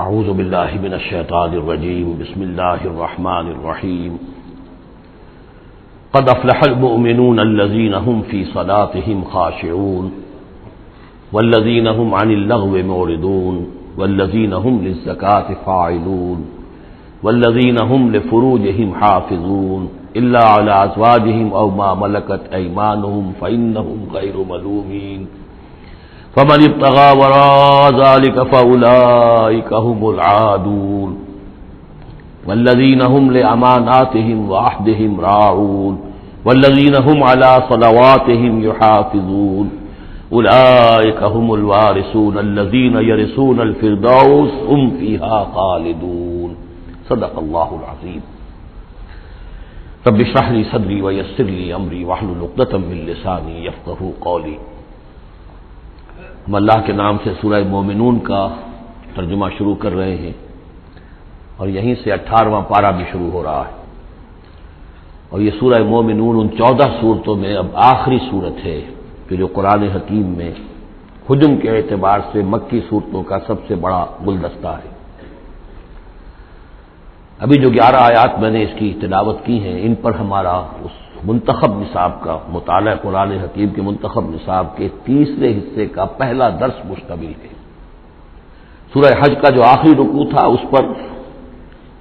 اعوذ باللہ من الشیطان الرجیم بسم اللہ الرحمن الرحیم قد افلح المؤمنون الذین هم فی صلاتهم خاشعون والذین هم عن اللغو معرضون والذین هم للزکاة فاعلون والذین هم لفروجهم حافظون الا علی ازواجهم او ما ملکت ایمانهم فإنهم غیر ملومین فمن ابتغى وراء ذلك فأولئك هم العادون والذين هم لأماناتهم وعهدهم راعون والذين هم على صلواتهم يحافظون أولئك هم الوارثون الذين يرثون الفردوس هم فيها خالدون صدق الله العظيم رب اشرح لي صدري ويسر لي أمري واحلل عقدة من لساني يفقهوا قولي. ہم اللہ کے نام سے سورہ مومنون کا ترجمہ شروع کر رہے ہیں اور یہیں سے 18واں پارہ بھی شروع ہو رہا ہے، اور یہ سورہ مومنون ان 14 سورتوں میں اب آخری سورت ہے کہ جو قرآن حکیم میں حجم کے اعتبار سے مکی سورتوں کا سب سے بڑا گلدستہ ہے. ابھی جو 11 آیات میں نے اس کی تلاوت کی ہیں، ان پر ہمارا اس منتخب نصاب کا مطالعہ قرآن حکیم کے منتخب نصاب کے تیسرے حصے کا پہلا درس مشتمل ہے. سورہ حج کا جو آخری رکوع تھا اس پر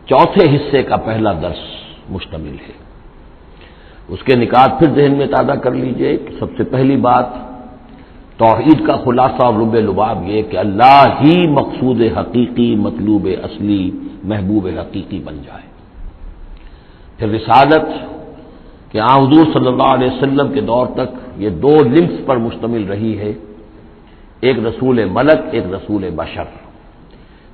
چوتھے حصے کا پہلا درس مشتمل ہے. اس کے نکات پھر ذہن میں تازہ کر لیجئے کہ سب سے پہلی بات توحید کا خلاصہ اور لب لباب یہ کہ اللہ ہی مقصود حقیقی، مطلوب اصلی، محبوب حقیقی بن جائے. پھر رسالت کہ حضور صلی اللہ علیہ وسلم کے دور تک یہ 2 لنکس پر مشتمل رہی ہے، ایک رسول ملک، ایک رسول بشر.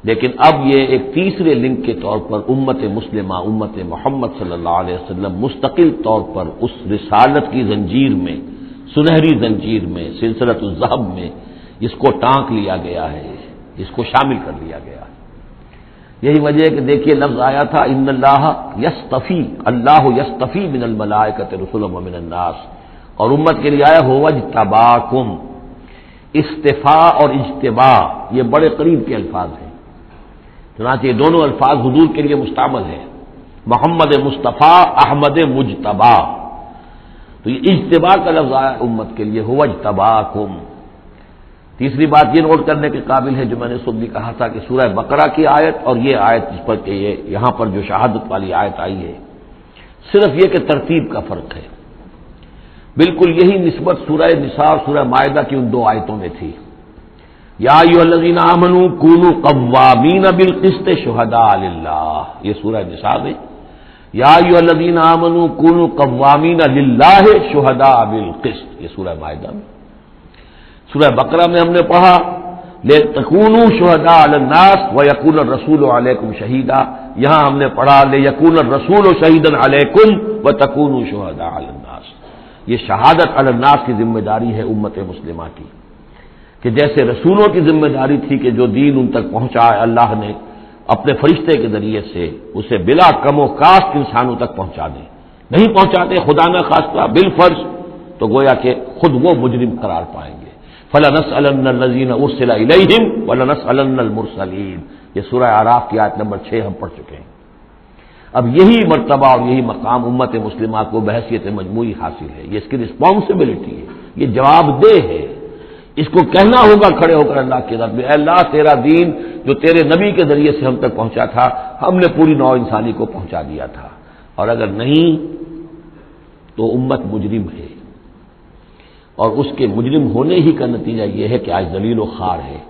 لیکن اب یہ ایک تیسرے لنک کے طور پر امت مسلمہ، امت محمد صلی اللہ علیہ وسلم مستقل طور پر اس رسالت کی زنجیر میں، سنہری زنجیر میں، سلسلۃ الذہب میں اس کو ٹانک لیا گیا ہے، اس کو شامل کر لیا گیا ہے. یہی وجہ ہے کہ دیکھیے لفظ آیا تھا ان اللہ یصطفی، اللہ یصطفی من الملائکۃ رسلا ومن الناس، اور امت کے لیے آیا هو اجتباکم. استفاء اور اجتباء یہ بڑے قریب کے الفاظ ہیں، چنانچہ یہ دونوں الفاظ حضور کے لیے مستعمل ہیں، محمد مصطفیٰ، احمد مجتبی. تو یہ اجتباء کا لفظ آیا امت کے لیے هو اجتباکم. تیسری بات یہ نوٹ کرنے کے قابل ہے جو میں نے صبح بھی کہا تھا کہ سورہ بقرہ کی آیت اور یہ آیت جس پر کہ یہ یہاں پر جو شہادت والی آیت آئی ہے، صرف یہ کہ ترتیب کا فرق ہے. بالکل یہی نسبت سورہ نساء اور سورہ مائدہ کی ان 2 آیتوں میں تھی. یا ایھا الذین آمنوا کونوا قوامین بالقسط شہداء للہ، یہ سورہ نساء میں. یا ایھا الذین آمنوا کونوا قوامین للہ شہداء بالقسط، یہ سورہ مائدہ میں. سورہ بقرہ میں ہم نے پڑھا لِتَكُونُوا شُهَدَاءَ عَلَى النَّاسِ وَيَكُونَ الرَّسُولُ عَلَيْكُمْ شَهِيدًا. یہاں ہم نے پڑھا لِيَكُونَ الرَّسُولُ شَهِيدًا عَلَيْكُمْ وَتَكُونُوا شُهَدَاءَ عَلَى النَّاسِ. یہ شہادت علی الناس کی ذمہ داری ہے امت مسلمہ کی، کہ جیسے رسولوں کی ذمہ داری تھی کہ جو دین ان تک پہنچائے اللہ نے اپنے فرشتے کے ذریعے سے اسے بلا کم و کاست انسانوں تک پہنچا دیں. نہیں پہنچاتے خدا نہ خواستہ بالفرض تو گویا کہ خود وہ مجرم قرار پائیں گے. فَلَنَسْأَلَنَّ الَّذِينَ أُرْسِلَ إِلَيْهِمْ وَلَنَسْأَلَنَّ الْمُرْسَلِينَ. یہ سورہ اعراف کی آیت نمبر 6 ہم پڑھ چکے ہیں. اب یہی مرتبہ اور یہی مقام امت مسلمہ کو بحیثیت مجموعی حاصل ہے. یہ اس کی رسپانسبلٹی ہے، یہ جواب دہ ہے. اس کو کہنا ہوگا کھڑے ہو کر اللہ کی رب میں، اے اللہ تیرا دین جو تیرے نبی کے ذریعے سے ہم تک پہنچا تھا ہم نے پوری نوع انسانی کو پہنچا دیا تھا، اور اگر نہیں تو امت مجرم ہے. اور اس کے مجرم ہونے ہی کا نتیجہ یہ ہے کہ آج ذلیل و خوار ہے.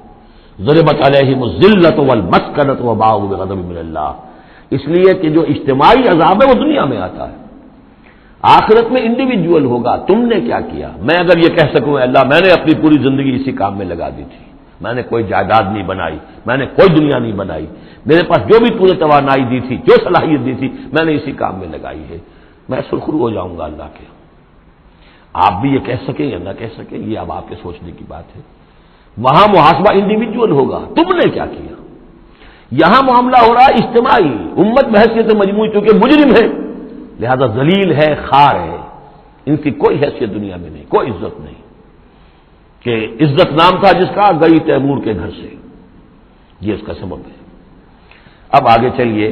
ضربت علیہم الذلۃ والمسکنۃ وباؤوا بغضب من اللہ. اس لیے کہ جو اجتماعی عذاب ہے وہ دنیا میں آتا ہے، آخرت میں انڈیویجول ہوگا. تم نے کیا کیا؟ میں اگر یہ کہہ سکوں اللہ میں نے اپنی پوری زندگی اسی کام میں لگا دی تھی، میں نے کوئی جائیداد نہیں بنائی، میں نے کوئی دنیا نہیں بنائی، میرے پاس جو بھی تجھے توانائی دی تھی، جو صلاحیت دی تھی میں نے اسی کام میں لگائی ہے، میں سرخرو ہو جاؤں گا اللہ کے. آپ بھی یہ کہہ سکیں یا نہ کہہ سکیں یہ اب آپ کے سوچنے کی بات ہے. وہاں محاسبہ انڈیویجول ہوگا، تم نے کیا کیا. یہاں معاملہ ہو رہا ہے اجتماعی. امت بحیثیت مجموعی چونکہ مجرم ہے لہذا ذلیل ہے، خوار ہے، ان کی کوئی حیثیت دنیا میں نہیں، کوئی عزت نہیں. کہ عزت نام تھا جس کا گئی تیمور کے گھر سے، یہ اس کا سبب ہے. اب آگے چلیے،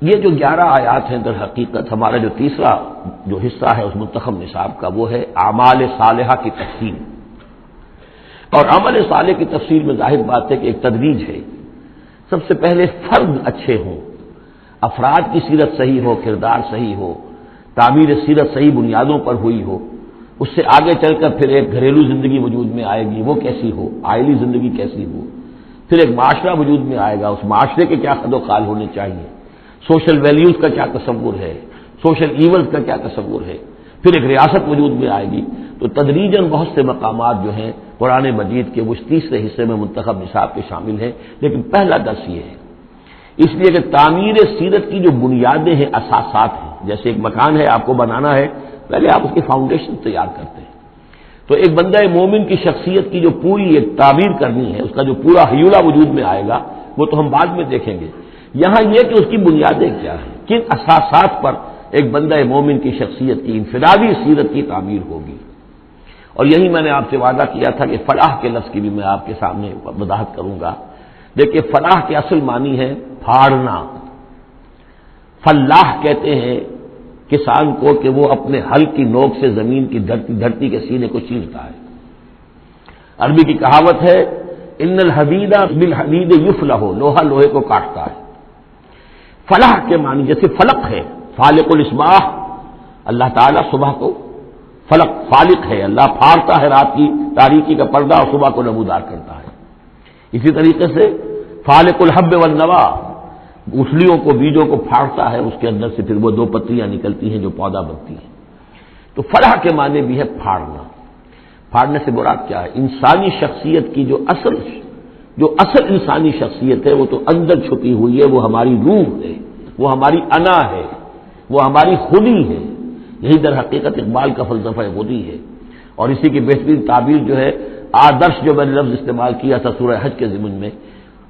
یہ جو 11 آیات ہیں در حقیقت ہمارا جو تیسرا جو حصہ ہے اس منتخب نصاب کا، وہ ہے اعمال صالحہ کی تفصیل. اور عمل صالح کی تفصیل میں ظاہر بات ہے کہ ایک تدریج ہے. سب سے پہلے فرد اچھے ہوں، افراد کی سیرت صحیح ہو، کردار صحیح ہو، تعمیر سیرت صحیح بنیادوں پر ہوئی ہو. اس سے آگے چل کر پھر ایک گھریلو زندگی وجود میں آئے گی، وہ کیسی ہو، آئلی زندگی کیسی ہو. پھر ایک معاشرہ وجود میں آئے گا، اس معاشرے کے کیا خد و خال ہونے چاہیے، سوشل ویلیوز کا کیا تصور ہے، سوشل ایونٹس کا کیا تصور ہے. پھر ایک ریاست وجود میں آئے گی. تو تدریجاً بہت سے مقامات جو ہیں قرآن مجید کے وہ تیسرے حصے میں منتخب نصاب کے شامل ہیں. لیکن پہلا درس یہ ہے، اس لیے کہ تعمیر سیرت کی جو بنیادیں ہیں، اساسات ہیں. جیسے ایک مکان ہے، آپ کو بنانا ہے، پہلے آپ اس کی فاؤنڈیشن تیار کرتے ہیں. تو ایک بندہ مومن کی شخصیت کی جو پوری ایک تعمیر کرنی ہے، اس کا جو پورا حیولہ وجود میں آئے گا، وہ تو ہم بعد میں دیکھیں گے. یہاں یہ کہ اس کی بنیادیں کیا ہیں، کن اساسات پر ایک بندہ مومن کی شخصیت کی انفرادی سیرت کی تعمیر ہوگی. اور یہی میں نے آپ سے وعدہ کیا تھا کہ فلاح کے لفظ کی بھی میں آپ کے سامنے وضاحت کروں گا. دیکھیے، فلاح کے اصل معنی ہے پھاڑنا. فلاح کہتے ہیں کسان کو کہ وہ اپنے ہل کی نوک سے زمین کی دھرتی کے سینے کو چیرتا ہے. عربی کی کہاوت ہے ان الحدید بالحدید یفلح، لوہا لوہے کو کاٹتا ہے. فلاح کے معنی جیسے فلق ہے، فالق الاسباح، اللہ تعالیٰ صبح کو فلق فالق ہے، اللہ پھاڑتا ہے رات کی تاریکی کا پردہ اور صبح کو نمودار کرتا ہے. اسی طریقے سے فالق الحب والنوا، گٹھلیوں کو، بیجوں کو پھاڑتا ہے، اس کے اندر سے پھر وہ 2 پتیاں نکلتی ہیں جو پودا بنتی ہیں. تو فلاح کے معنی بھی ہے پھاڑنا. پھاڑنے سے مراد کیا ہے؟ انسانی شخصیت کی جو اصل انسانی شخصیت ہے وہ تو اندر چھپی ہوئی ہے، وہ ہماری روح ہے، وہ ہماری انا ہے، وہ ہماری خودی ہے. یہی در حقیقت اقبال کا فلسفہ خودی ہے. اور اسی کی بہترین تعبیر جو ہے آدرش، جو میں نے لفظ استعمال کیا تھا سورہ حج کے ضمن میں،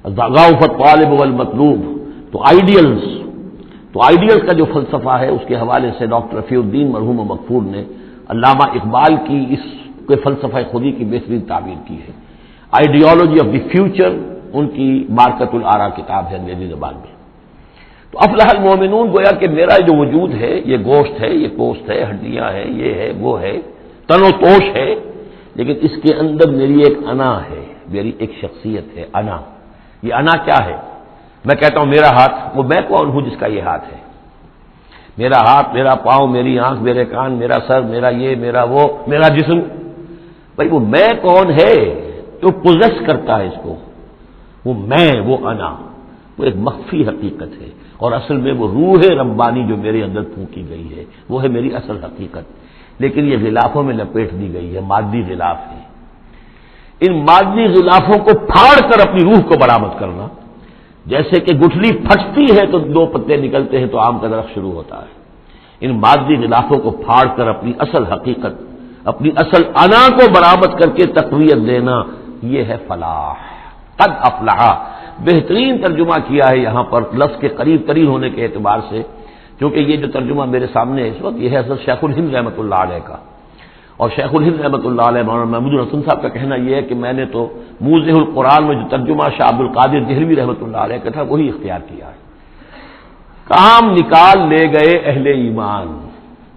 ضعف الطالب والمطلوب. تو آئیڈیلز کا جو فلسفہ ہے اس کے حوالے سے ڈاکٹر رفیع الدین مرحوم و مغفور نے علامہ اقبال کی اس کے فلسفہ خودی کی بہترین تعبیر کی ہے. آئیڈیالوجی آف دی فیوچر ان کی مارکت الآرا کتاب ہے انگریزی زبان میں. تو افلح المومنون، گویا کہ میرا جو وجود ہے، یہ گوشت ہے، یہ پوست ہے، ہڈیاں ہیں، یہ ہے، وہ ہے، تن و توش ہے، لیکن اس کے اندر میری ایک انا ہے، میری ایک شخصیت ہے. انا، یہ انا کیا ہے؟ میں کہتا ہوں میرا ہاتھ، وہ میں کون ہوں جس کا یہ ہاتھ ہے؟ میرا ہاتھ، میرا پاؤں، میری آنکھ، میرے کان، میرا سر، میرا یہ، میرا وہ، میرا جسم. بھائی وہ میں کون ہے تو پوزیس کرتا ہے اس کو؟ وہ میں، وہ انا، وہ ایک مخفی حقیقت ہے. اور اصل میں وہ روح ربانی جو میرے اندر پھونکی گئی ہے، وہ ہے میری اصل حقیقت. لیکن یہ غلافوں میں لپیٹ دی گئی ہے، مادی غلاف ہے. ان مادی غلافوں کو پھاڑ کر اپنی روح کو برآمد کرنا، جیسے کہ گٹھلی پھٹتی ہے تو 2 پتے نکلتے ہیں تو آم کا درخت شروع ہوتا ہے. ان مادی غلافوں کو پھاڑ کر اپنی اصل حقیقت، اپنی اصل انا کو برآمد کر کے تقویت دینا، یہ ہے فلاح. قد افلح، بہترین ترجمہ کیا ہے یہاں پر لفظ کے قریب ترین ہونے کے اعتبار سے، کیونکہ یہ جو ترجمہ میرے سامنے ہے اس وقت، یہ ہے حضرت شیخ الہند رحمۃ اللہ علیہ کا. اور شیخ الہند رحمۃ اللہ علیہ مولانا محمود الحسن صاحب کا کہنا یہ ہے کہ میں نے تو موضح القرآن میں جو ترجمہ شاہ عبد القادر دہلوی رحمۃ اللہ علیہ کا تھا وہی اختیار کیا ہے. کام نکال لے گئے اہل ایمان،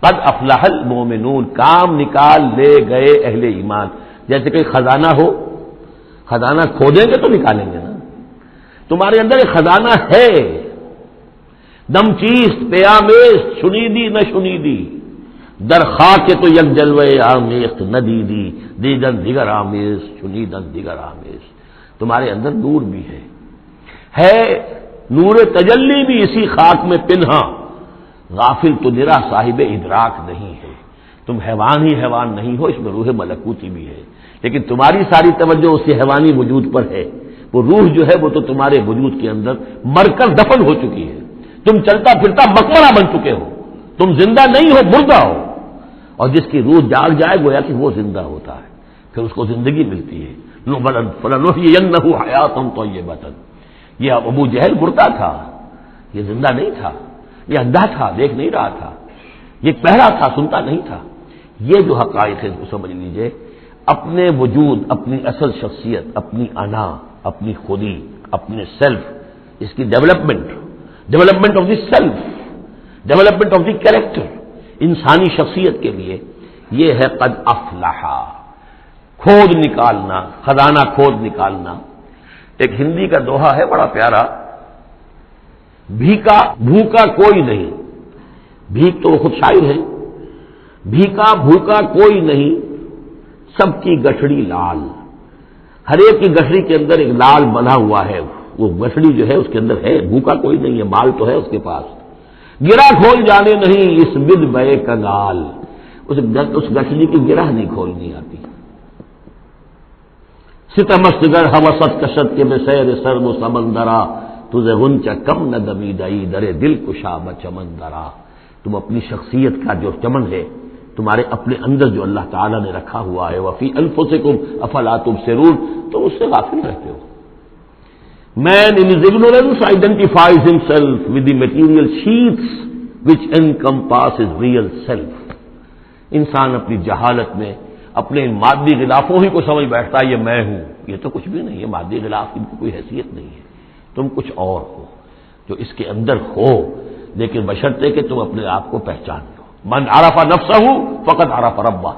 قد افلح المومنون، کام نکال لے گئے اہل ایمان. جیسے کہ خزانہ ہو، خزانہ کھودیں گے تو نکالیں گے نا. تمہارے اندر ایک خزانہ ہے، دم چیست پیامیست، شنیدی نہ شنیدی، در خاک تو یک جلوے آمیخت ندیدی، دیدن دیگر آمیز، شنیدن دیگر آمیز. تمہارے اندر نور بھی ہے نور تجلی بھی اسی خاک میں پنہا، غافل تو نرا صاحب ادراک نہیں ہے. تم حیوان ہی حیوان نہیں ہو، اس میں روح ملکوتی بھی ہے، لیکن تمہاری ساری توجہ اسی حیوانی وجود پر ہے. وہ روح جو ہے وہ تو تمہارے وجود کے اندر مر کر دفن ہو چکی ہے. تم چلتا پھرتا مقبرہ بن چکے ہو، تم زندہ نہیں ہو، مردہ ہو. اور جس کی روح جاگ جائے گویا کہ وہ زندہ ہوتا ہے، پھر اس کو زندگی ملتی ہے. فَلَنُحْيِيَنَّهُ حَيَاةً طَيِّبَةً. یہ ابو جہل مردہ تھا، یہ زندہ نہیں تھا، یہ اندھا تھا، دیکھ نہیں رہا تھا، یہ بہرا تھا، سنتا نہیں تھا. یہ جو حقائق ہے اس کو سمجھ لیجئے. اپنے وجود، اپنی اصل شخصیت، اپنی انا، اپنی خودی، اپنے سیلف، اس کی development of the self, development of the character, انسانی شخصیت کے لیے یہ ہے قد افلح، کھود نکالنا، خزانہ کھود نکالنا۔ ایک ہندی کا دوہا ہے بڑا پیارا، بھوکا کوئی نہیں، بھیک تو وہ خود شاعر ہے، بھیکا بھوکا کوئی نہیں، سب کی گٹھڑی لال، ہر ایک کی گٹھڑی کے اندر ایک لال بنا ہوا ہے، وہ گٹھڑی جو ہے اس کے اندر ہے، بھوکا کوئی نہیں ہے، مال تو ہے اس کے پاس، گرہ کھول جانے نہیں اس بد بے کنگال، اس گٹھڑی کی گرہ نہیں کھولنی آتی۔ ستمست گر حوست کشت کے بے سیر سرم و سمندرا، تجھے غنچہ کم نہ دمی دئی درے دل کشا بچمندرا۔ تم اپنی شخصیت کا جو چمن ہے تمہارے اپنے اندر جو اللہ تعالیٰ نے رکھا ہوا ہے، وفی انفسکم افلا تبصرون، تو اس سے غافل رہتے ہو۔ Man in his ignorance identifies himself with the material sheaths which encompass his real self۔ انسان اپنی جہالت میں اپنے مادی غلافوں ہی کو سمجھ بیٹھتا ہے یہ میں ہوں، یہ تو کچھ بھی نہیں ہے، مادی غلاف کی کوئی حیثیت نہیں ہے، تم کچھ اور ہو جو اس کے اندر ہو، لیکن بشرطے کہ تم اپنے آپ کو پہچان لو۔ من عرف نفسہ فقد عرف ربہ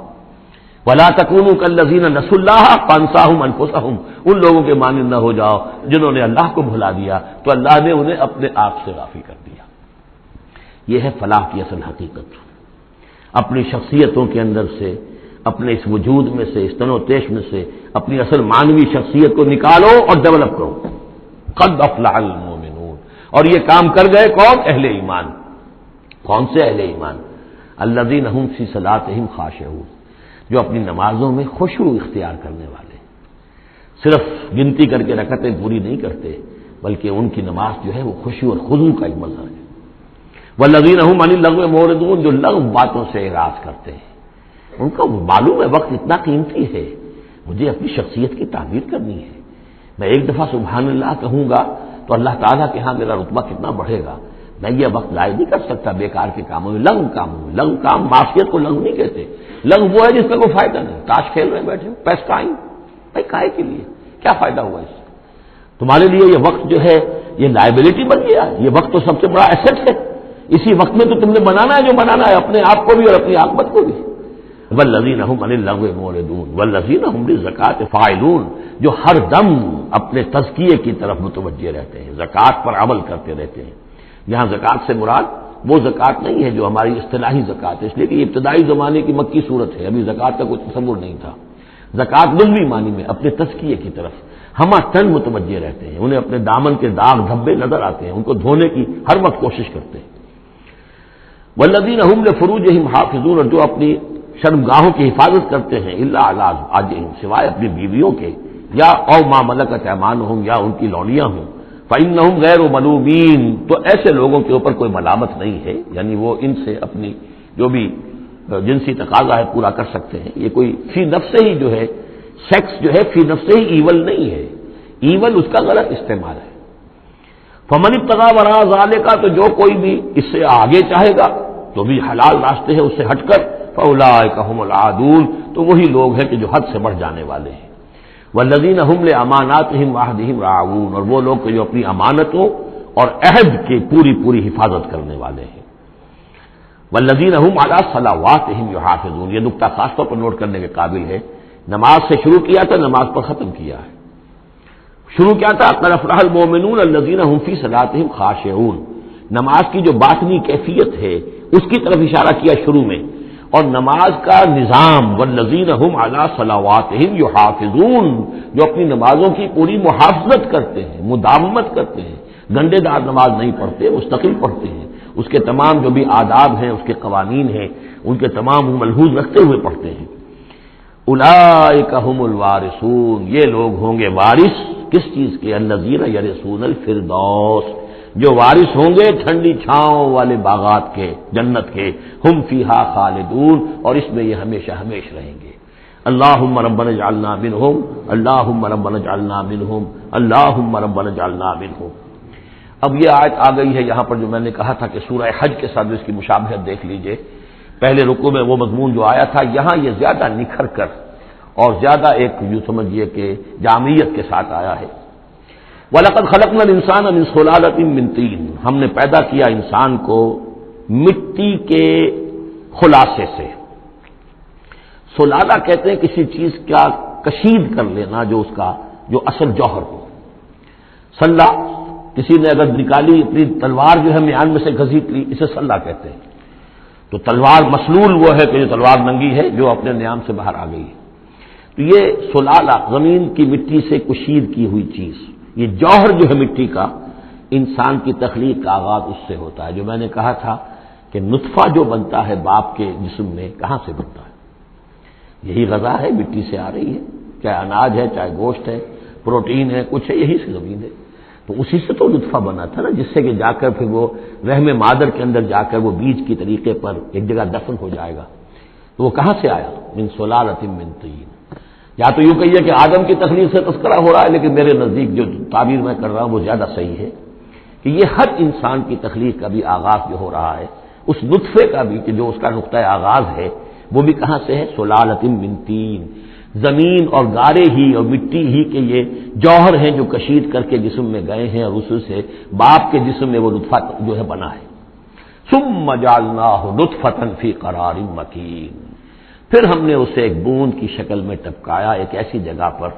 ولا تکونوا کالذین نسوا اللہ فانساہم انفسہم، ان لوگوں کے مانند نہ ہو جاؤ جنہوں نے اللہ کو بھلا دیا تو اللہ نے انہیں اپنے آپ سے غافل کر دیا۔ یہ ہے فلاح کی اصل حقیقت، اپنی شخصیتوں کے اندر سے، اپنے اس وجود میں سے، اس تن و تیش میں سے اپنی اصل مانوی شخصیت کو نکالو اور ڈیولپ کرو۔ قد افلح المؤمنون، اور یہ کام کر گئے کون؟ اہل ایمان۔ کون سے اہل ایمان؟ الذین هم فی صلاتہم خاشعون، جو اپنی نمازوں میں خشوع اختیار کرنے والے، صرف گنتی کر کے رکعتیں پوری نہیں کرتے بلکہ ان کی نماز جو ہے وہ خشوع اور خضوع کا ایک مظہر ہے۔ والذین هم عن اللغو معرضون، جو لغو باتوں سے اعراض کرتے ہیں، ان کو معلوم ہے وقت اتنا قیمتی ہے، مجھے اپنی شخصیت کی تعمیر کرنی ہے، میں ایک دفعہ سبحان اللہ کہوں گا تو اللہ تعالیٰ کے ہاں میرا رتبہ کتنا بڑھے گا، میں یہ وقت ضائع نہیں کر سکتا بیکار کے کاموں میں، لغو کاموں میں۔ لغو کام معصیت کو لغو نہیں کہتے، لغو وہ ہے جس کا کوئی فائدہ نہیں، تاش کھیل رہے بیٹھے پیس ٹائم، بھائی کائے کے لیے، کیا فائدہ ہوا اس سے؟ تمہارے لیے یہ وقت جو ہے یہ لائبلٹی بن گیا، یہ وقت تو سب سے بڑا ایسٹ ہے، اسی وقت میں تو تم نے بنانا ہے جو بنانا ہے، اپنے آپ کو بھی اور اپنی عاقبت کو بھی۔ والذین هم عن اللغو معرضون والذین هم للزکاۃ فاعلون، جو ہر دم اپنے تزکیے کی طرف متوجہ رہتے ہیں، زکوٰۃ پر عمل کرتے رہتے ہیں۔ یہاں زکوٰۃ سے مراد وہ زکوٰۃ نہیں ہے جو ہماری اصطلاحی زکوٰۃ ہے، اس لیے کہ یہ ابتدائی زمانے کی مکی صورت ہے، ابھی زکوٰۃ کا کوئی تصور نہیں تھا۔ زکوٰۃ لغوی معنی میں اپنے تزکیے کی طرف ہمہ تن متوجہ رہتے ہیں، انہیں اپنے دامن کے داغ دھبے نظر آتے ہیں، ان کو دھونے کی ہر وقت کوشش کرتے ہیں۔ والذین هم لفروجہم حافظون، اور جو اپنی شرمگاہوں کی حفاظت کرتے ہیں، الا علی ازواجہم، سوائے اپنی بیویوں کے، یا او ما ملکت ایمانہم، یا ان کی لونیاں ہوں، فإنہم غیر ملومین، تو ایسے لوگوں کے اوپر کوئی ملامت نہیں ہے، یعنی وہ ان سے اپنی جو بھی جنسی تقاضا ہے پورا کر سکتے ہیں۔ یہ کوئی فی نفس ہی جو ہے، سیکس جو ہے فی نفس ہی ایول نہیں ہے، ایول اس کا غلط استعمال ہے۔ فمن ابتغى وراء ذلك، تو جو کوئی بھی اس سے آگے چاہے گا تو بھی حلال راستے ہیں اس سے ہٹ کر، فاولئک هم العادون، تو وہی لوگ ہیں کہ جو حد سے بڑھ جانے والے ہیں۔ والذین هم لاماناتهم وعهدهم راعون، اور وہ لوگ کہ جو اپنی امانتوں اور عہد کی پوری پوری حفاظت کرنے والے ہیں۔ والذین هم علی صلواتهم یحافظون، یہ نقطہ خاص طور پر نوٹ کرنے کے قابل ہے، نماز سے شروع کیا تھا، نماز پر ختم کیا ہے۔ شروع کیا تھا قد افلح المؤمنون الذین هم فی صلاتهم خاشعون، نماز کی جو باطنی کیفیت ہے اس کی طرف اشارہ کیا شروع میں، اور نماز کا نظام والذین هم علی صلواتهم یحافظون، جو اپنی نمازوں کی پوری محافظت کرتے ہیں، مداومت کرتے ہیں، گنڈے دار نماز نہیں پڑھتے، مستقل پڑھتے ہیں، اس کے تمام جو بھی آداب ہیں، اس کے قوانین ہیں، ان کے تمام ملحوظ رکھتے ہوئے پڑھتے ہیں۔ اولئک هم الوارثون، یہ لوگ ہوں گے وارث کس چیز کے؟ الذین یرثون الفردوس، جو وارث ہوں گے ٹھنڈی چھاؤں والے باغات کے، جنت کے، ہم فیہا خالدون، اور اس میں یہ ہمیشہ ہمیشہ رہیں گے۔ اللہم ربنا اجعلنا منہم، اللہم ربنا اجعلنا منہم، اللہم ربنا اجعلنا منہم۔ اب یہ آیت آ گئی ہے یہاں پر جو میں نے کہا تھا کہ سورہ حج کے ساتھ اس کی مشابہت دیکھ لیجئے، پہلے رکوع میں وہ مضمون جو آیا تھا، یہاں یہ زیادہ نکھر کر اور زیادہ ایک یوں سمجھیے کہ جامعیت کے ساتھ آیا ہے۔ وَلَقَدْ خَلَقْنَا الْإِنسَانَ مِنْ صُلَالَةٍ مِّن طِينٍ، ہم نے پیدا کیا انسان کو مٹی کے خلاصے سے۔ سلالہ کہتے ہیں کسی چیز کا کشید کر لینا جو اس کا جو اصل جوہر ہو۔ سلہ کسی نے اگر نکالی اپنی تلوار جو ہے میان میں سے گھسیٹ لی، اسے سلہ کہتے ہیں۔ تو تلوار مسلول وہ ہے کہ جو تلوار ننگی ہے جو اپنے نیام سے باہر آ گئی ہے۔ تو یہ سلالہ زمین کی مٹی سے کشید کی ہوئی چیز، یہ جوہر جو ہے مٹی کا، انسان کی تخلیق کا آغاز اس سے ہوتا ہے۔ جو میں نے کہا تھا کہ نطفہ جو بنتا ہے باپ کے جسم میں، کہاں سے بنتا ہے؟ یہی غذا ہے، مٹی سے آ رہی ہے، چاہے اناج ہے، چاہے گوشت ہے، پروٹین ہے، کچھ ہے، یہی سے زمین ہے۔ تو اسی سے تو نطفہ بنا تھا نا، جس سے کہ جا کر پھر وہ رحم مادر کے اندر جا کر وہ بیج کی طریقے پر ایک جگہ دفن ہو جائے گا۔ تو وہ کہاں سے آیا؟ من صلالۃ من طین۔ یا تو یوں کہیے کہ آدم کی تخلیق سے تذکرہ ہو رہا ہے، لیکن میرے نزدیک جو تعبیر میں کر رہا ہوں وہ زیادہ صحیح ہے کہ یہ ہر انسان کی تخلیق کا بھی آغاز جو ہو رہا ہے، اس نطفے کا بھی کہ جو اس کا نقطۂ آغاز ہے، وہ بھی کہاں سے ہے؟ صلالۃ من طین۔ زمین اور گارے ہی اور مٹی ہی کے یہ جوہر ہیں جو کشید کر کے جسم میں گئے ہیں، اور اس سے باپ کے جسم میں وہ نطفہ جو ہے بنا ہے۔ ثم جعلناہ نطفۃ فی قرار مکین، پھر ہم نے اسے ایک بوند کی شکل میں ٹپکایا ایک ایسی جگہ پر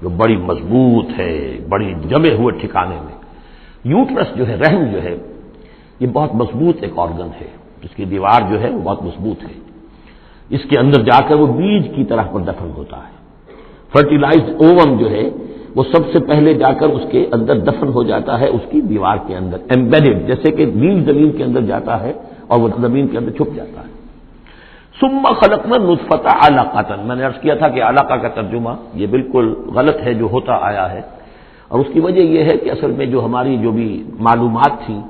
جو بڑی مضبوط ہے، بڑی جمے ہوئے ٹھکانے میں۔ یوٹرس جو ہے، رحم جو ہے، یہ بہت مضبوط ایک آرگن ہے، اس کی دیوار جو ہے وہ بہت مضبوط ہے۔ اس کے اندر جا کر وہ بیج کی طرح پر دفن ہوتا ہے۔ فرٹیلائزڈ اووم جو ہے وہ سب سے پہلے جا کر اس کے اندر دفن ہو جاتا ہے، اس کی دیوار کے اندر ایمبیڈڈ، جیسے کہ بیج زمین کے اندر جاتا ہے اور وہ زمین کے اندر چھپ جاتا ہے۔ ثم خلقنا النطفۃ علقۃ، میں نے عرض کیا تھا کہ علقہ کا ترجمہ یہ بالکل غلط ہے جو ہوتا آیا ہے، اور اس کی وجہ یہ ہے کہ اصل میں جو ہماری جو بھی معلومات تھیں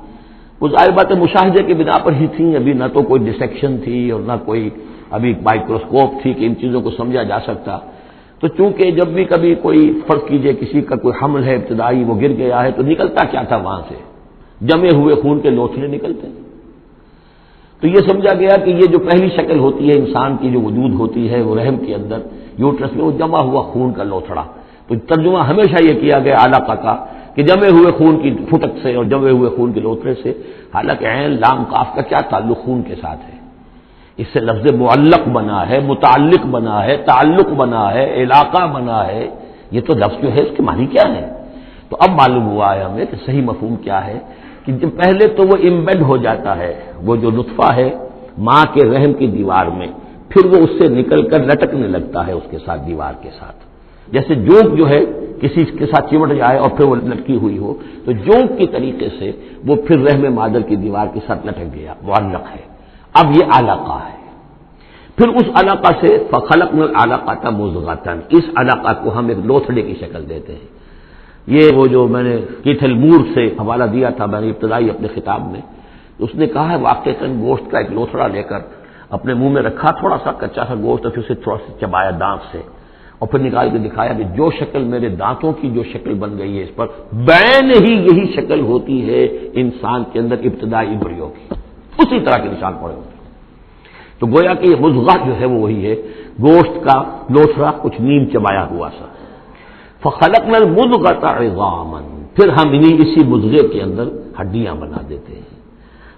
وہ ظاہر بات ہے مشاہدے کی بنا پر ہی تھیں، ابھی نہ تو کوئی ڈسیکشن تھی اور نہ کوئی ابھی مائکروسکوپ تھی کہ ان چیزوں کو سمجھا جا سکتا۔ تو چونکہ جب بھی کبھی کوئی فرض کیجئے کسی کا کوئی حمل ہے ابتدائی، وہ گر گیا ہے، تو نکلتا کیا تھا وہاں سے؟ جمے ہوئے خون کے لوتھڑے نکلتے ہیں۔ تو یہ سمجھا گیا کہ یہ جو پہلی شکل ہوتی ہے انسان کی جو وجود ہوتی ہے وہ رحم کے اندر یوٹرس میں، وہ جمع ہوا خون کا لوتھڑا۔ تو ترجمہ ہمیشہ یہ کیا گیا علقہ کا کہ جمے ہوئے خون کی پھٹک سے اور جمے ہوئے خون کے لوتھڑے سے، حالانکہ عین لام قاف کا کیا تعلق خون کے ساتھ ہے؟ اس سے لفظ معلق بنا ہے، متعلق بنا ہے، تعلق بنا ہے، علاقہ بنا ہے۔ یہ تو لفظ جو ہے اس کے معنی کیا ہے؟ تو اب معلوم ہوا ہے ہمیں کہ صحیح مفہوم کیا ہے کہ جب پہلے تو وہ امبیڈ ہو جاتا ہے، وہ جو نطفہ ہے ماں کے رحم کی دیوار میں، پھر وہ اس سے نکل کر لٹکنے لگتا ہے اس کے ساتھ، دیوار کے ساتھ، جیسے جونک جو ہے کسی کے ساتھ چمٹ جائے اور پھر وہ لٹکی ہوئی ہو، تو جونک کی طریقے سے وہ پھر رحم مادر کی دیوار کے ساتھ لٹک گیا، معلق ہے۔ اب یہ علقہ ہے۔ پھر اس علقہ سے فخلقنا العلقۃ مضغۃ، اس علقہ کو ہم ایک لوتھڑے کی شکل دیتے ہیں۔ یہ وہ جو میں نے کیتھل مور سے حوالہ دیا تھا میں نے ابتدائی اپنے خطاب میں، اس نے کہا ہے واقعتاً گوشت کا ایک لوتھڑا لے کر اپنے منہ میں رکھا، تھوڑا سا کچا سا گوشت، اور پھر اسے تھوڑا سا چبایا دانت سے، اور پھر نکال کے دکھایا کہ جو شکل میرے دانتوں کی جو شکل بن گئی ہے اس پر بین ہی یہی شکل ہوتی ہے انسان کے اندر ابتدائی ایمبریو کی، اسی طرح کے نشان پڑے ہوتے ہیں۔ تو گویا کہ یہ مضغہ جو ہے وہ وہی ہے، گوشت کا لوتھڑا کچھ نیم چبایا ہوا سا۔ فخلقنا المضغۃ عظاما، پھر ہم انہیں اسی مضغے کے اندر ہڈیاں بنا دیتے ہیں۔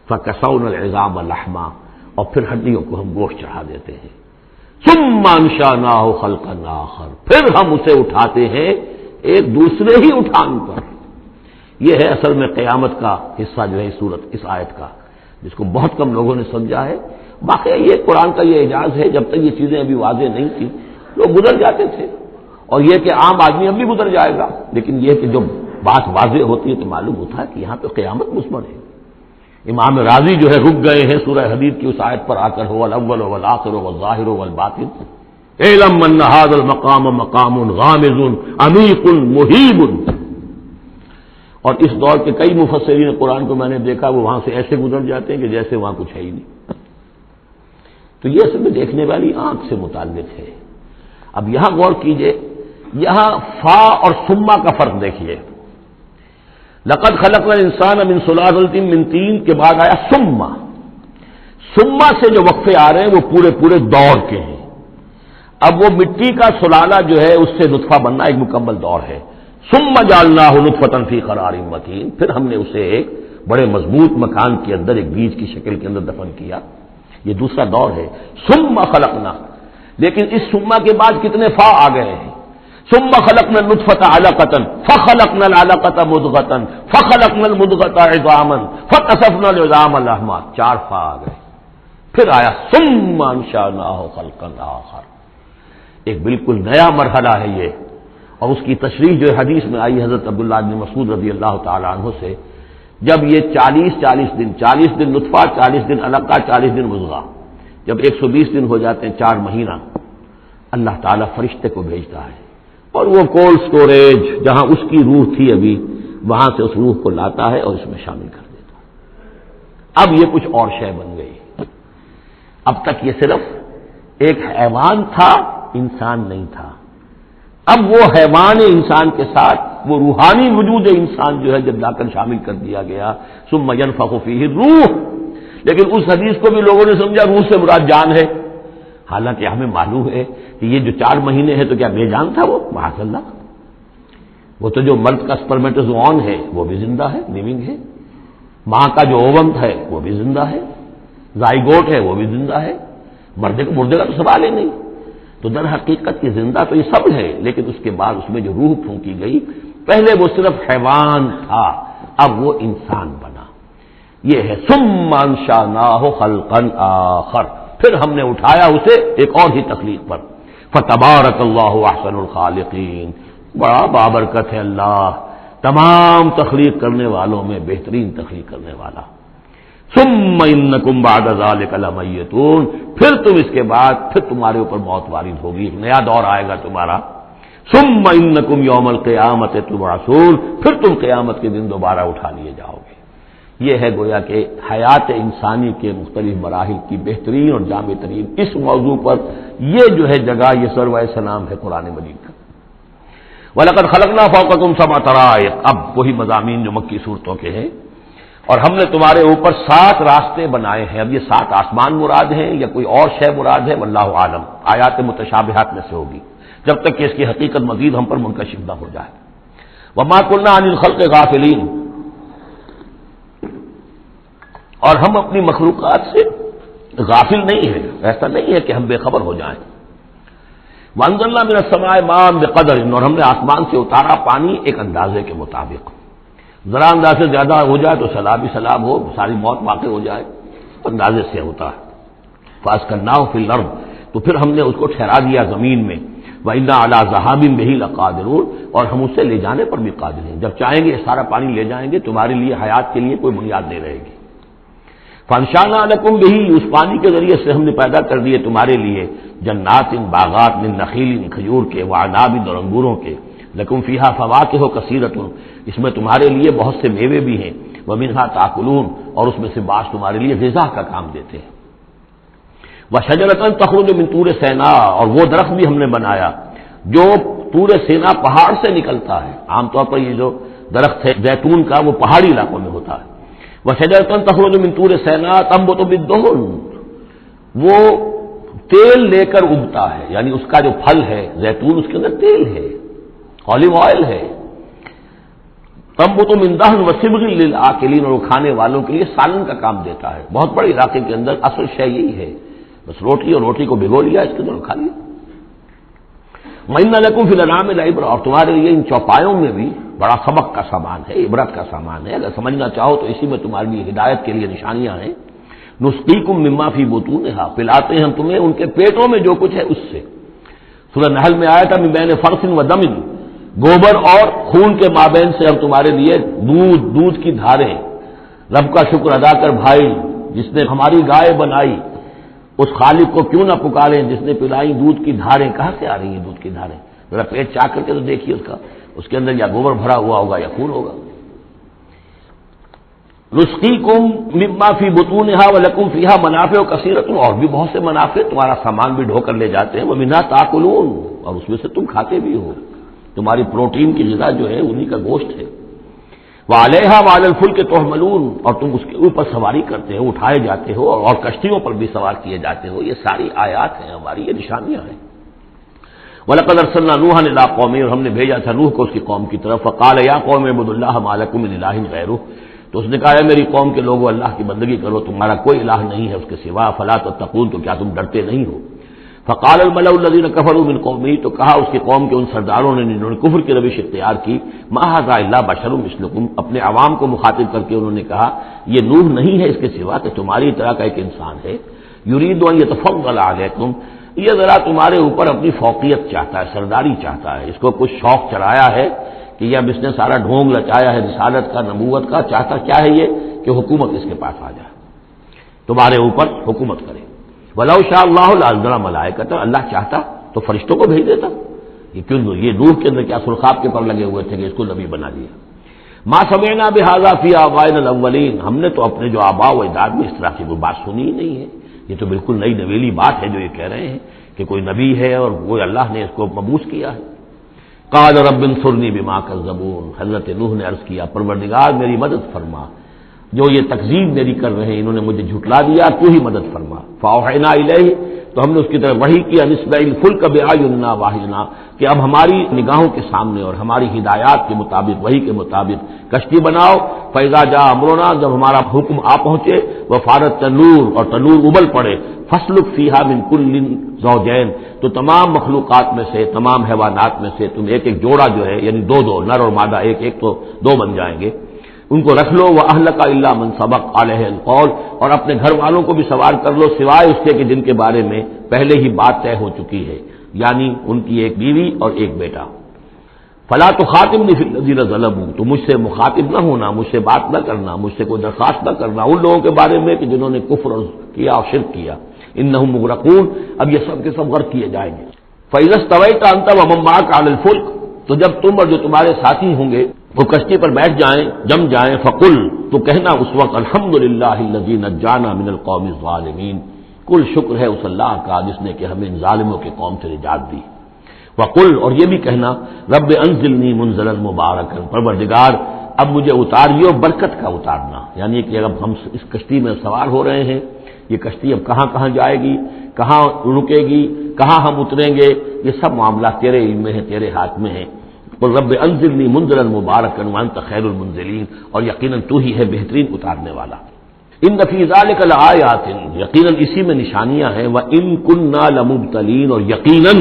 فکسونا العظام لحما، اور پھر ہڈیوں کو ہم گوشت چڑھا دیتے ہیں۔ ثم انشأناہ خلقا آخر، پھر ہم اسے اٹھاتے ہیں ایک دوسرے ہی اٹھان پر۔ یہ ہے اصل میں قیامت کا حصہ جو ہے اس آیت کا، جس کو بہت کم لوگوں نے سمجھا ہے۔ باقی یہ قرآن کا یہ اعجاز ہے، جب تک یہ چیزیں ابھی واضح نہیں تھیں لوگ گزر جاتے تھے، اور یہ کہ عام آدمی اب بھی گزر جائے گا، لیکن یہ کہ جب بات واضح ہوتی ہے تو معلوم ہوتا ہے کہ یہاں پہ قیامت مثبت ہے۔ امام راضی جو ہے رک گئے ہیں سورہ حدید کی اس آیت پر آ کر، هو الاول والآخر والظاہر والباطن اعلم ان هذا المقام مقام غامض عمیق محیب۔ اور اس دور کے کئی مفسرین قرآن کو میں نے دیکھا وہ وہاں سے ایسے گزر جاتے ہیں کہ جیسے وہاں کچھ ہے ہی نہیں۔ تو یہ اصل میں دیکھنے والی آنکھ سے متعلق ہے۔ اب یہاں غور کیجئے، یہاں فا اور ثم کا فرق دیکھیے۔ لقد خلقنا الانسان من صلالۃ من طین کے بعد آیا ثم۔ ثم سے جو وقفے آ رہے ہیں وہ پورے پورے دور کے ہیں۔ اب وہ مٹی کا سلالہ جو ہے اس سے نطفہ بننا ایک مکمل دور ہے، ثم جعلناہ نطفۃ فی قرار مکین، پھر ہم نے اسے ایک بڑے مضبوط مکان کے اندر ایک بیج کی شکل کے اندر دفن کیا. یہ دوسرا دور ہے. ثم خلقنا، لیکن اس ثم کے بعد کتنے فا آ گئے ہیں. ثم خلقنا النطفۃ علقۃ فخلقنا العلقۃ مضغۃ فخلقنا المضغۃ عظاما فکسونا العظام لحما، 4 فا آ گئے. پھر آیا ثم انشأناہ خلقا آخر، ایک بالکل نیا مرحلہ ہے یہ. اور اس کی تشریح جو حدیث میں آئی حضرت عبداللہ بن مسعود رضی اللہ تعالی عنہ سے، جب یہ 40 دن نطفہ، 40 دن علقہ، 40 دن مضغہ، جب 120 دن ہو جاتے ہیں، 4 مہینہ، اللہ تعالیٰ فرشتے کو بھیجتا ہے اور وہ کولڈ سٹوریج جہاں اس کی روح تھی ابھی، وہاں سے اس روح کو لاتا ہے اور اس میں شامل کر دیتا ہے. اب یہ کچھ اور شے بن گئی. اب تک یہ صرف ایک حیوان تھا، انسان نہیں تھا. اب وہ حیوان انسان کے ساتھ وہ روحانی وجود انسان جو ہے جب لا کر شامل کر دیا گیا. ثم ينفخ فیہ الروح، لیکن اس حدیث کو بھی لوگوں نے سمجھا روح سے مراد جان ہے، حالانکہ ہمیں معلوم ہے کہ یہ جو 4 مہینے ہے تو کیا بے جان تھا وہ؟ معاذ اللہ. وہ تو جو مرد کا سپرمیٹوزوان ہے وہ بھی زندہ ہے، لیونگ ہے. ماں کا جو اووم ہے وہ بھی زندہ ہے، زائگوٹ ہے وہ بھی زندہ ہے. مردے کا تو سوال ہی نہیں. تو در حقیقت کی زندہ تو یہ سب ہے، لیکن اس کے بعد اس میں جو روح پھونکی گئی، پہلے وہ صرف حیوان تھا، اب وہ انسان بنا. یہ ہے ثم انشأناہ خلقا آخر، پھر ہم نے اٹھایا اسے ایک اور ہی تخلیق پر. فتبارک اللہ احسن الخالقین، بڑا بابرکت ہے اللہ تمام تخلیق کرنے والوں میں بہترین تخلیق کرنے والا. ثم انکم بعد ذلک لمیتون، پھر تم اس کے بعد پھر تمہارے اوپر موت وارد ہوگی، ایک نیا دور آئے گا تمہارا. ثم انکم یوم القیامت تبعثون، پھر تم قیامت کے دن دوبارہ اٹھا لیے جاؤ گے. یہ ہے گویا کہ حیات انسانی کے مختلف مراحل کی بہترین اور جامع ترین اس موضوع پر یہ جو ہے جگہ، یہ سروہ سلام ہے قرآن مجید کا. وَلَقَدْ خَلَقْنَا فَوْقَكُمْ سَبْعَ طَرَائِقَ، اب وہی مضامین جو مکی صورتوں کے ہیں. اور ہم نے تمہارے اوپر 7 راستے بنائے ہیں. اب یہ 7 آسمان مراد ہیں یا کوئی اور شے مراد ہے، واللہ عالم. آیات متشابہات میں سے ہوگی جب تک کہ اس کی حقیقت مزید ہم پر منکشف نہ ہو جائے. وَمَا كُنَّا عَنِ الْخَلْقِ غَافِلِينَ، اور ہم اپنی مخلوقات سے غافل نہیں ہیں، ایسا نہیں ہے کہ ہم بے خبر ہو جائیں. وَأَنزَلْنَا مِنَ السَّمَاءِ مَاءً بِقَدَرٍ، اور ہم نے آسمان سے اتارا پانی ایک اندازے کے مطابق. ذرا اندازے سے زیادہ ہو جائے تو سیلاب ہی سیلاب ہو، ساری موت واقع ہو جائے، اندازے سے ہوتا ہے. فَأَسْكَنَّاهُ فِي الْأَرْضِ، تو پھر ہم نے اس کو ٹھہرا دیا زمین میں. وَإِنَّا عَلَىٰ ذَهَابٍ بِهِ لَقَادِرُونَ، اور ہم اسے لے جانے پر بھی قادر ہیں. جب چاہیں گے سارا پانی لے جائیں گے، تمہارے لیے حیات کے لیے کوئی بنیاد نہیں رہے گی. فَأَنشَأْنَا لَكُم بِهِ، اس پانی کے ذریعے سے ہم نے پیدا کر دیے تمہارے لیے جنات، باغات، من نخیل، کھجور کے، وعناب، اور انگوروں کے. لکم فیہا فواکہ کثیرۃ، اس میں تمہارے لیے بہت سے میوے بھی ہیں. ومنہا تاکلون، اور اس میں سے بعض تمہارے لیے غذا کا کام دیتے ہیں. وشجرۃ تخرج من طور سینا، اور وہ درخت بھی ہم نے بنایا جو طور سینا پہاڑ سے نکلتا ہے. عام طور پر یہ جو درخت ہے زیتون کا وہ پہاڑی علاقوں میں ہوتا ہے. وشجرۃ تخرج من طور سینا تنبت بالدہن، وہ تیل لے کر اگتا ہے، یعنی اس کا جو پھل ہے زیتون، اس کے اندر تیل ہے، اولیو آئل ہے. تنبت من دہن وصبغ للآکلین، اور وہ کھانے والوں کے لیے سالن کا کام دیتا ہے. بہت بڑے علاقے کے اندر اصل شے یہی ہے، بس روٹی، اور روٹی کو بھگو لیا، اس کے اندر کھا لیا. وَإِنَّ لَكُمْ فِي الْأَنْعَامِ لَعِبْرَةً، اور تمہارے لیے ان چوپایوں میں بھی بڑا سبق کا سامان ہے، عبرت کا سامان ہے. اگر سمجھنا چاہو تو اسی میں تمہارے لیے ہدایت کے لیے نشانیاں ہیں. نُسْقِيكُم مِّمَّا فِي بُطُونِهَا، پلاتے ہیں ہم تمہیں ان کے پیٹوں میں جو کچھ ہے اس سے. سورہ نحل میں آیا تھا مِن بَيْنِ فَرْثٍ وَدَمٍ، گوبر اور خون کے مابین سے ہم تمہارے لیے دودھ کی دھاریں. رب کا شکر ادا کر بھائی، جس نے ہماری گائے بنائی، اس خالق کو کیوں نہ پکاریں جس نے پلائی دودھ کی دھاریں. کہاں سے آ رہی ہیں دودھ کی دھاریں؟ ذرا پیٹ چاک کر کے تو دیکھیے اس کے اندر یا گوبر بھرا ہوا ہوگا یا خون ہوگا. نسقیکم مما فی بطونہا ولکم فیہا منافع کثیرۃ، اور بھی بہت سے منافع، تمہارا سامان بھی ڈھو کر لے جاتے ہیں. ومنھا تاکلون، اور اس میں سے تم کھاتے بھی ہو. تمہاری پروٹین کی غذا جو ہے انہی کا گوشت ہے. وعلیہا وعلی الفلک تحملون، اور تم اس کے اوپر سواری کرتے ہو، اٹھائے جاتے ہو، اور کشتیوں پر بھی سوار کیے جاتے ہو. یہ ساری آیات ہیں ہماری، یہ نشانیاں ہیں. وَلَقَدْ أَرْسَلْنَا نُوحًا إِلَىٰ قَوْمِهِ، اور ہم نے بھیجا تھا نوح کو اس کی قوم کی طرف، فَقَالَ يَا قَوْمِ اعْبُدُوا اللَّهَ مَا لَكُم مِّنْ إِلَٰهٍ غَيْرُهُ، تو اس نے کہا ہے میری قوم کے لوگوں اللہ کی بندگی کرو، تمہارا کوئی الہ نہیں ہے اس کے سوا، فَلَا تَتَّقُونَ، تو کیا تم ڈرتے نہیں ہو؟ فقال الملأ الذين كفروا من قومه، تو کہا اس کی قوم کے ان سرداروں نے جنہوں نے کفر کی روش اختیار کی، ما هذا الا بشر مثلكم، اپنے عوام کو مخاطب کر کے انہوں نے کہا یہ نوح نہیں ہے اس کے سوا کہ تمہاری طرح کا ایک انسان ہے، یرید ان يتفضل علیکم، یہ ذرا تمہارے اوپر اپنی فوقیت چاہتا ہے، سرداری چاہتا ہے، اس کو کچھ شوق چڑھایا ہے کہ یہ اب اس نے سارا ڈھونگ لچایا ہے رسالت کا، نبوت کا، چاہتا کیا ہے یہ کہ حکومت اس کے پاس آ جائے، تمہارے اوپر حکومت کرے۔ وَلَوْ شَاءَ اللَّهُ لَأَنزَلَ مَلَائِكَةً، اللہ چاہتا تو فرشتوں کو بھیج دیتا، یہ کیوں یہ نوح کے اندر کیا سرخاب کے پر لگے ہوئے تھے کہ اس کو نبی بنا دیا۔ مَا سَمِعْنَا بِهَٰذَا فِي آبَائِنَا الْأَوَّلِينَ، ہم نے تو اپنے جو آباء و اجداد میں اس طرح کی کوئی بات سنی ہی نہیں ہے، یہ تو بالکل نئی نویلی بات ہے جو یہ کہہ رہے ہیں کہ کوئی نبی ہے اور وہ اللہ نے اس کو مبعوث کیا ہے۔ قَالَ رَبِّ انصُرْنِی بِمَا كَذَّبُونِ، حضرت نوح نے عرض کیا پروردگار میری مدد فرما، جو یہ تکذیب میری کر رہے ہیں، انہوں نے مجھے جھٹلا دیا، تو ہی مدد فرما۔ فَأَوْحَيْنَا إِلَيْهِ، تو ہم نے اس کی طرف وحی کیا، نِسْبَئِ الْفُلْكَ بِأَعْيُنِنَا وَحْيِنَا، کہ اب ہماری نگاہوں کے سامنے اور ہماری ہدایات کے مطابق، وحی کے مطابق کشتی بناؤ، فَإِذَا جَاءَ أَمْرُنَا، جب ہمارا حکم آ پہنچے، وَفَارَ التَّنُّورُ، اور تنور ابل پڑے، فَاسْلُكْ فِيهَا مِن كُلٍّ زَوْجَيْنِ، تو تمام مخلوقات میں سے، تمام حیوانات میں سے تم ایک ایک جوڑا جو ہے، یعنی دو دو، نر اور مادہ ایک ایک، تو دو بن جائیں گے، ان کو رکھ لو، وَأَهْلَكَ إِلَّا مَن سَبَقَ عَلَيْهِ الْقَوْلُ، اور اپنے گھر والوں کو بھی سوار کر لو سوائے اس کے کہ جن کے بارے میں پہلے ہی بات طے ہو چکی ہے، یعنی ان کی ایک بیوی اور ایک بیٹا۔ فَلَا تُخَاطِبْنِي فِي الَّذِينَ ظَلَمُوا، تو مجھ سے مخاطب نہ ہونا، مجھ سے بات نہ کرنا، مجھ سے کوئی درخواست نہ کرنا ان لوگوں کے بارے میں کہ جنہوں نے کفر کیا اور شرک کیا، إِنَّهُمْ مُغْرَقُونَ، اب یہ سب کے سب غرق کیے جائیں گے۔ فَإِذَا اسْتَوَيْتَ أَنْتَ وَمَن مَّعَكَ عَلَى الْفُلْكِ، تو جب تم اور جو تمہارے ساتھی ہوں گے وہ کشتی پر بیٹھ جائیں، جم جائیں، فقل، تو کہنا اس وقت الحمدللہ الذی نجانا من القوم الظالمین، کل شکر ہے اس اللہ کا جس نے کہ ہمیں ان ظالموں کے قوم سے نجات دی۔ وقل، اور یہ بھی کہنا رب انزلنی منزلا مبارکا، پروردگار اب مجھے اتاریو برکت کا اتارنا، یعنی کہ اب ہم اس کشتی میں سوار ہو رہے ہیں، یہ کشتی اب کہاں کہاں جائے گی، کہاں رکے گی، کہاں ہم اتریں گے، یہ سب معاملہ تیرے علم میں ہے، تیرے ہاتھ میں ہے۔ قل رب انزلنی منزلا مبارکا وانت خیر المنزلین، اور یقیناً تو ہی ہے بہترین اتارنے والا۔ ان فی ذلک لآیات، یقیناً اسی میں نشانیاں ہیں، وان کنا لمبتلین، اور یقیناً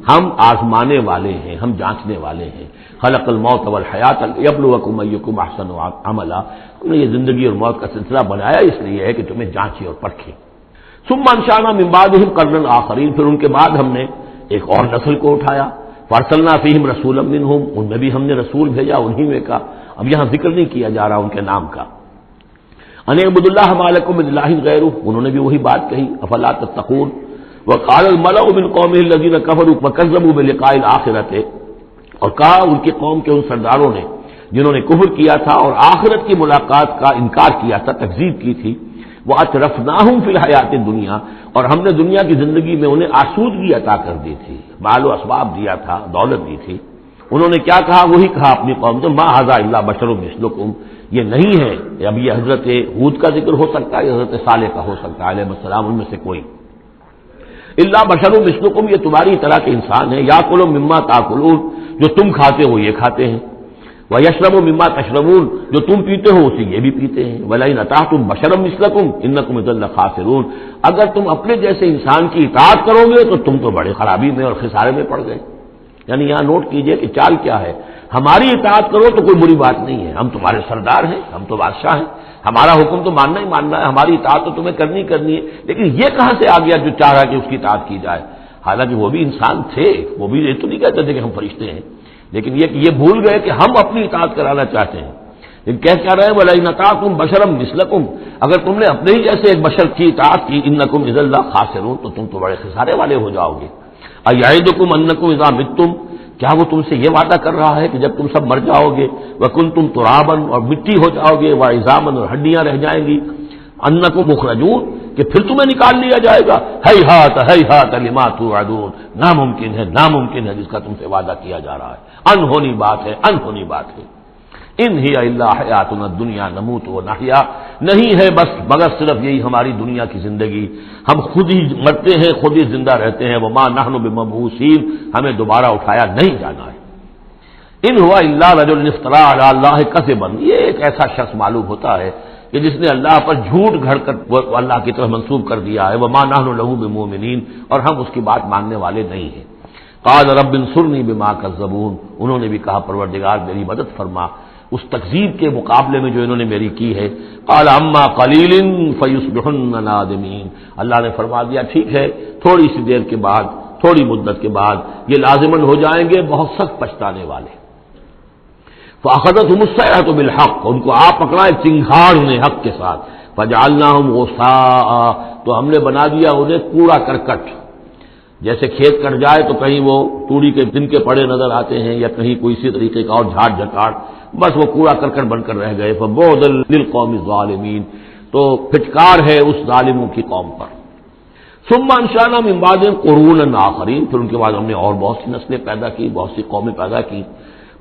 ہم آزمانے والے ہیں، ہم جانچنے والے ہیں۔ خلق الموت والحیات لیبلوکم ایکم احسن عملا، ہم نے یہ زندگی اور موت کا سلسلہ بنایا اس لیے ہے کہ تمہیں جانچے اور پرکھے۔ ثم انشأنا من بعدهم قرنا آخرین، پھر ان کے بعد ہم نے ایک اور نسل کو اٹھایا، فارسلنا فیہم رسولا منہم، ان میں بھی ہم نے رسول بھیجا انہی میں کا، اب یہاں ذکر نہیں کیا جا رہا ان کے نام کا۔ ان اعبدوا اللہ ما لکم من الہ غیرہ، انہوں نے بھی وہی بات کہی، افلا تتقون۔ وقال الملأ من قومه الذین کفروا وکذبوا بلقاء الآخرۃ، اور کہا ان کی قوم کے ان سرداروں نے جنہوں نے کفر کیا تھا اور آخرت کی ملاقات کا انکار کیا تھا، تکذیب کی تھی، وَأَتْرَفْنَاهُمْ فِي الْحَيَاةِ الدُّنْيَا، اور ہم نے دنیا کی زندگی میں انہیں آسودگی عطا کر دی تھی، مال و اسباب دیا تھا، دولت دی تھی۔ انہوں نے کیا کہا، وہی کہا اپنی قوم سے، مَا هَٰذَا إِلَّا بَشَرٌ مِثْلُكُمْ، یہ نہیں ہے، اب یہ حضرت ہود کا ذکر ہو سکتا ہے، حضرت صالح کا ہو سکتا ہے علیہ السلام، ان میں سے کوئی۔ إِلَّا بَشَرٌ مِثْلُكُمْ، یہ تمہاری طرح کے انسان ہے، یَأْکُلُ مِمَّا تَأْکُلُونَ، جو تم کھاتے ہو یہ کھاتے ہیں، وَيَشْرَبُ مِمَّا تَشْرَبُونَ، جو تم پیتے ہو اسے یہ بھی پیتے ہیں، وَلَئِنْ أَطَعْتُمْ بَشَرًا مِثْلَكُمْ إِنَّكُمْ إِذًا لَخَاسِرُونَ، اگر تم اپنے جیسے انسان کی اطاعت کرو گے تو تم تو بڑے خرابی میں اور خسارے میں پڑ گئے۔ یعنی یہاں نوٹ کیجئے کہ چال کیا ہے، ہماری اطاعت کرو تو کوئی بری بات نہیں ہے، ہم تمہارے سردار ہیں، ہم تو بادشاہ ہیں، ہمارا حکم تو ماننا ہی ماننا ہے، ہماری اطاعت تو تمہیں کرنی کرنی ہے، لیکن یہ کہاں سے آ گیا جو چاہ رہا کہ اس کی اطاعت کی جائے، حالانکہ وہ بھی انسان تھے، وہ بھی یہ تو نہیں کہتے تھے کہ ہم فرشتے ہیں، لیکن یہ بھول گئے کہ ہم اپنی اطاعت کرانا چاہتے ہیں۔ لیکن کیا رہے ہیں، وَلَئِنْ أَطَعْتُمْ بَشَرًا مِثْلَكُمْ، اگر تم نے اپنے ہی جیسے ایک بشر کی اطاعت کی، إِنَّكُمْ إِذًا لَخَاسِرُونَ، تو تم تو بڑے خسارے والے ہو جاؤ گے۔ أَيَعِدُكُمْ أَنَّكُمْ إِذَا مِتُّمْ، کیا وہ تم سے یہ وعدہ کر رہا ہے کہ جب تم سب مر جاؤ گے، وَكُنْتُمْ تُرَابًا، اور مٹی ہو جاؤ گے، وَعِظَامًا، اور ہڈیاں رہ جائیں گی، أَنَّكُمْ مُخْرَجُونَ، کہ پھر تمہیں نکال لیا جائے گا، ہیہات ہیہات لما توعدون، ناممکن ہے ناممکن ہے جس کا تم سے وعدہ کیا جا رہا ہے، انہونی بات ہے انہونی بات ہے۔ ان ہی الا حیاتنا الدنیا نموت و نحیا، نہیں ہے بس مگر صرف یہی ہماری دنیا کی زندگی، ہم خود ہی مرتے ہیں، خود ہی زندہ رہتے ہیں، وما نحن بمبعوثین، ہمیں دوبارہ اٹھایا نہیں جانا ہے۔ ان ہوا الا رجل افترى علی اللہ کذبا، یہ ایک ایسا شخص معلوم ہوتا ہے کہ جس نے اللہ پر جھوٹ گھڑ کر اللہ کی طرف منسوب کر دیا ہے، وما نحن له بمؤمنین، اور ہم اس کی بات ماننے والے نہیں ہیں۔ قال رب انصرنی بما کذبون، انہوں نے بھی کہا پروردگار میری مدد فرما اس تکذیب کے مقابلے میں جو انہوں نے میری کی ہے۔ قال اما قلیل فیصبحن نادمین، اللہ نے فرما دیا ٹھیک ہے تھوڑی سی دیر کے بعد، تھوڑی مدت کے بعد یہ لازماً ہو جائیں گے بہت سخت پچھتانے والے۔ فاخذتهم الصیحۃ بالحق، ان کو آپ پکڑا ایک چنگھاڑ نے حق کے ساتھ، فجعلناهم غثاء، تو ہم نے بنا دیا انہیں کوڑا کرکٹ، جیسے کھیت کٹ جائے تو کہیں وہ توڑی کے دن کے پڑے نظر آتے ہیں یا کہیں کوئی اسی طریقے کا اور جھاڑ جھکاڑ، بس وہ کوڑا کرکٹ بن کر رہ گئے۔ فبعدا للقوم الظالمین، تو پھٹکار ہے اس ظالموں کی قوم پر۔ ثم انشأنا من بعدهم قرونا آخرین، پھر ان کے بعد ہم نے اور بہت سی نسلیں پیدا کی، بہت سی قومیں پیدا کی۔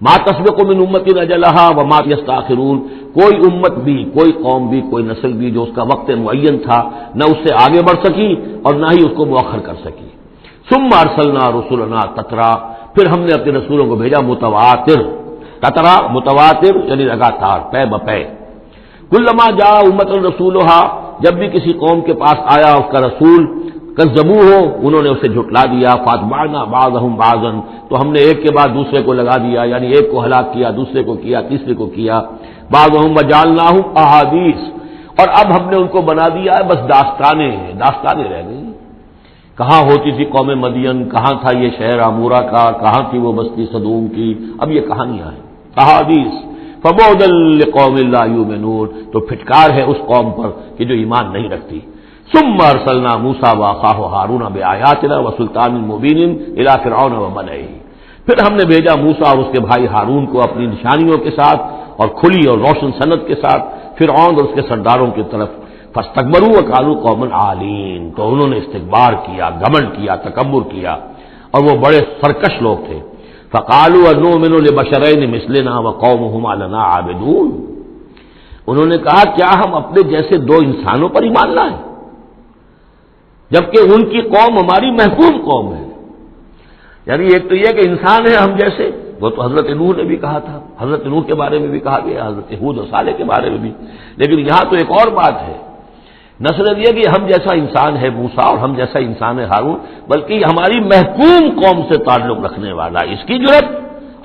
ما تسبق من امت اجلها وما يستاخرون، کوئی امت بھی، کوئی قوم بھی، کوئی نسل بھی جو اس کا وقت معین تھا نہ اس سے آگے بڑھ سکی اور نہ ہی اس کو مؤخر کر سکی۔ ثم ارسلنا رسلنا تترا، پھر ہم نے اپنے رسولوں کو بھیجا متواتر، تترا متواتر یعنی لگاتار، پے بپے۔ کلما جاء امۃ رسولها، جب بھی کسی قوم کے پاس آیا اس کا رسول، کذبوہ، انہوں نے اسے جھٹلا دیا، فاتبعنا بعضهم بعضا، تو ہم نے ایک کے بعد دوسرے کو لگا دیا، یعنی ایک کو ہلاک کیا، دوسرے کو کیا، تیسرے کو کیا۔ بعضهم وجعلناهم احادیث، اور اب ہم نے ان کو بنا دیا ہے بس داستانیں رہ گئی۔ کہاں ہوتی تھی قوم مدین، کہاں تھا یہ شہر عمورہ کا، کہاں تھی وہ بستی صدوم کی، اب یہ کہانیاں ہیں، احادیث۔ فبعدا لقوم لا یؤمنون، تو پھٹکار ہے اس قوم پر کہ جو ایمان نہیں رکھتی۔ ثم ارسلنا موسیٰ واخاہ ہارون بآیاتنا وسلطان مبین الی فرعون وملئہ، پھر ہم نے بھیجا موسیٰ اور اس کے بھائی ہارون کو اپنی نشانیوں کے ساتھ اور کھلی اور روشن سند کے ساتھ فرعون اور اس کے سرداروں کی طرف۔ فاستکبروا وکانوا قوما عالین، تو انہوں نے استکبار کیا، گھمنڈ کیا، تکبر کیا، اور وہ بڑے سرکش لوگ تھے۔ فقالوا انؤمن لبشرین مثلنا وقومهما لنا عابدون، انہوں نے کہا کیا ہم اپنے جیسے دو انسانوں پر ایمان لائیں جبکہ ان کی قوم ہماری محکوم قوم ہے۔ یعنی ایک تو یہ کہ انسان ہے ہم جیسے، وہ تو حضرت نوح نے بھی کہا تھا، حضرت نوح کے بارے میں بھی کہا گیا، حضرت ہود اور صالح کے بارے میں بھی، لیکن یہاں تو ایک اور بات ہے، نہ صرف یہ کہ ہم جیسا انسان ہے موسیٰ اور ہم جیسا انسان ہے ہارون، بلکہ ہماری محکوم قوم سے تعلق رکھنے والا، اس کی جرات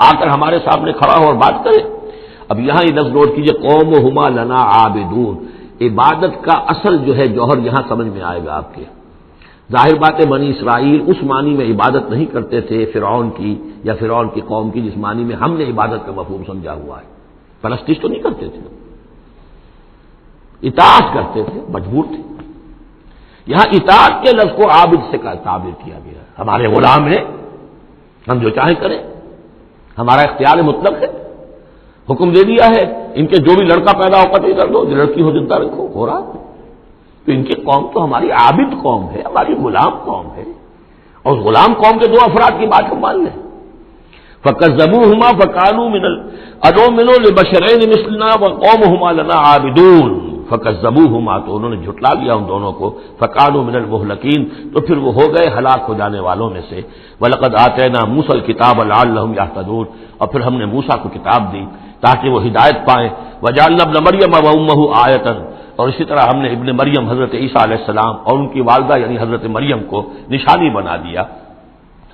آ کر ہمارے سامنے کھڑا ہو اور بات کرے۔ اب یہاں یہ لفظ نوٹ کیجئے، قومہما لنا عابدون، عبادت کا اصل جو ہے جوہر یہاں سمجھ میں آئے گا آپ کے۔ ظاہر بات ہے بنی اسرائیل اس معنی میں عبادت نہیں کرتے تھے فرعون کی یا فرعون کی قوم کی جس معنی میں ہم نے عبادت کا مفہوم سمجھا ہوا ہے، پرستش تو نہیں کرتے تھے، اطاعت کرتے تھے، مجبور تھے۔ یہاں اطاعت کے لفظ کو عابد سے تعبیر کیا گیا ہے، ہمارے غلام ہیں، ہم جو چاہیں کریں، ہمارا اختیار مطلق ہے، حکم دے دیا ہے ان کے جو بھی لڑکا پیدا ہو قتل کر دو، جو لڑکی ہو زندہ رکھو، ہو رہا ہے۔ تو ان کی قوم تو ہماری عابد قوم ہے، ہماری غلام قوم ہے، اور اس غلام قوم کے دو افراد کی بات ہم مان لیں۔ فکذبوہما فکانوا من انؤمن لبشرین مثلنا وقومہما لنا عابدون، فکذبوہما، تو انہوں نے جھٹلا دیا ان دونوں کو، فکانوا من المہلکین، تو پھر وہ ہو گئے ہلاک ہو جانے والوں میں سے۔ ولقد آتینا موسیٰ الکتاب لعلہم یہتدون، اور پھر ہم نے موسیٰ کو کتاب دی تاکہ وہ ہدایت پائیں۔ وجعلنا ابن مریم وامہ آیۃ، اور اسی طرح ہم نے ابن مریم حضرت عیسیٰ علیہ السلام اور ان کی والدہ یعنی حضرت مریم کو نشانی بنا دیا۔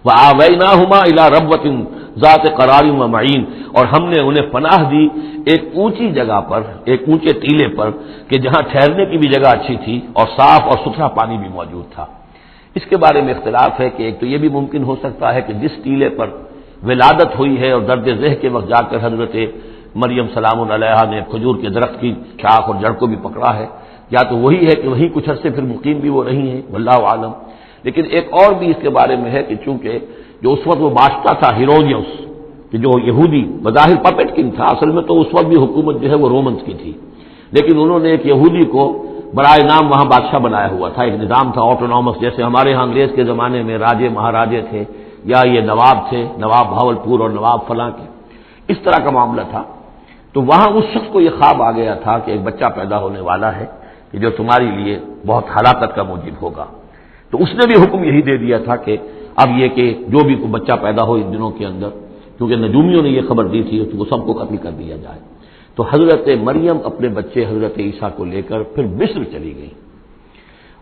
وآویناہما الی ربوۃ ذات قرار ومعین، اور ہم نے انہیں پناہ دی ایک اونچی جگہ پر، ایک اونچے ٹیلے پر کہ جہاں ٹھہرنے کی بھی جگہ اچھی تھی اور صاف اور ستھرا پانی بھی موجود تھا۔ اس کے بارے میں اختلاف ہے کہ ایک تو یہ بھی ممکن ہو سکتا ہے کہ جس ٹیلے پر ولادت ہوئی ہے اور درد ذہ کے وقت جا کر حضرت مریم سلام علیہا نے کھجور کے درخت کی شاخ اور جڑ کو بھی پکڑا ہے، یا تو وہی ہے کہ وہیں کچھ عرصے پھر مقیم بھی وہ رہی ہیں، واللہ عالم۔ لیکن ایک اور بھی اس کے بارے میں ہے کہ چونکہ جو اس وقت وہ بادشاہ تھا ہیرودیوس، کہ جو یہودی بظاہر پپٹ کنگ تھا، اصل میں تو اس وقت بھی حکومت جو ہے وہ رومنز کی تھی، لیکن انہوں نے ایک یہودی کو برائے نام وہاں بادشاہ بنایا ہوا تھا، ایک نظام تھا آٹونومس، جیسے ہمارے ہاں انگریز کے زمانے میں راجے مہاراجے تھے یا یہ نواب تھے، نواب بھاولپور اور نواب فلاں کے، اس طرح کا معاملہ تھا۔ تو وہاں اس شخص کو یہ خواب آ گیا تھا کہ ایک بچہ پیدا ہونے والا ہے کہ جو تمہاری لیے بہت ہلاکت کا موجب ہوگا. تو اس نے بھی حکم یہی دے دیا تھا کہ اب یہ کہ جو بھی کوئی بچہ پیدا ہو ان دنوں کے اندر، کیونکہ نجومیوں نے یہ خبر دی تھی تو وہ سب کو قتل کر دیا جائے. تو حضرت مریم اپنے بچے حضرت عیسیٰ کو لے کر پھر مصر چلی گئی،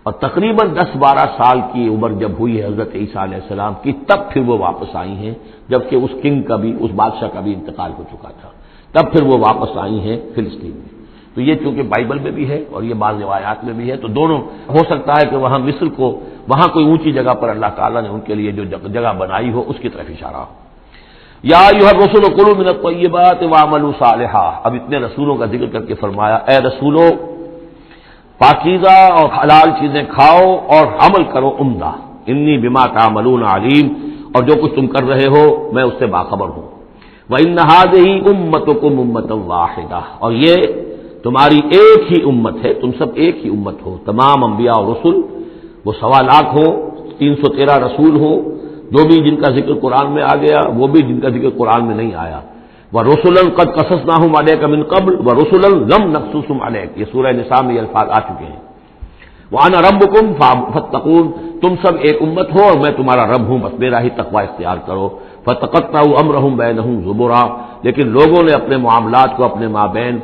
اور تقریباً 10-12 سال کی عمر جب ہوئی ہے حضرت عیسیٰ علیہ السلام کی، تب پھر وہ واپس آئی ہیں، جبکہ اس کنگ کا بھی، اس بادشاہ کا بھی انتقال ہو چکا تھا. تب پھر وہ واپس آئی ہیں فلسطین میں. تو یہ چونکہ بائبل میں بھی ہے اور یہ بعض روایات میں بھی ہے، تو دونوں ہو سکتا ہے کہ وہاں مصر کو، وہاں کوئی اونچی جگہ پر اللہ تعالیٰ نے ان کے لیے جو جگہ بنائی ہو اس کی طرف اشارہ ہو. یا ایھا الرسل کلوا من الطیبات واعملوا صالحا. اب اتنے رسولوں کا ذکر کر کے فرمایا اے رسولو، پاکیزہ اور حلال چیزیں کھاؤ اور عمل کرو عمدہ. انی بما تعملون علیم. اور جو کچھ تم کر رہے ہو میں اس سے باخبر ہوں. وَإِنَّ هَٰذِهِ أُمَّتُكُمْ أُمَّةً وَاحِدَةً. اور یہ تمہاری ایک ہی امت ہے، تم سب ایک ہی امت ہو. تمام انبیاء اور رسل، وہ 1.25 لاکھ ہو، 313 رسول ہو، جو بھی جن کا ذکر قرآن میں آ گیا، وہ بھی جن کا ذکر قرآن میں نہیں آیا. وَرُسُلًا قَدْ قَصَصْنَاهُمْ عَلَيْكَ مِن قَبْلُ وَرُسُلًا لَّمْ نَقْصُصْهُمْ عَلَيْكَ. یہ سورہ نساء میں یہ الفاظ آ چکے ہیں. وَأَنَا رَبُّكُمْ فَاتَّقُونِ. تم سب ایک امت ہو اور میں تمہارا رب ہوں، بس میرا ہی تقوی اختیار کرو. فَتَقَطَّعُوا أَمْرَهُمْ بَيْنَهُمْ زُبُرًا. لیکن لوگوں نے اپنے معاملات کو اپنے مابین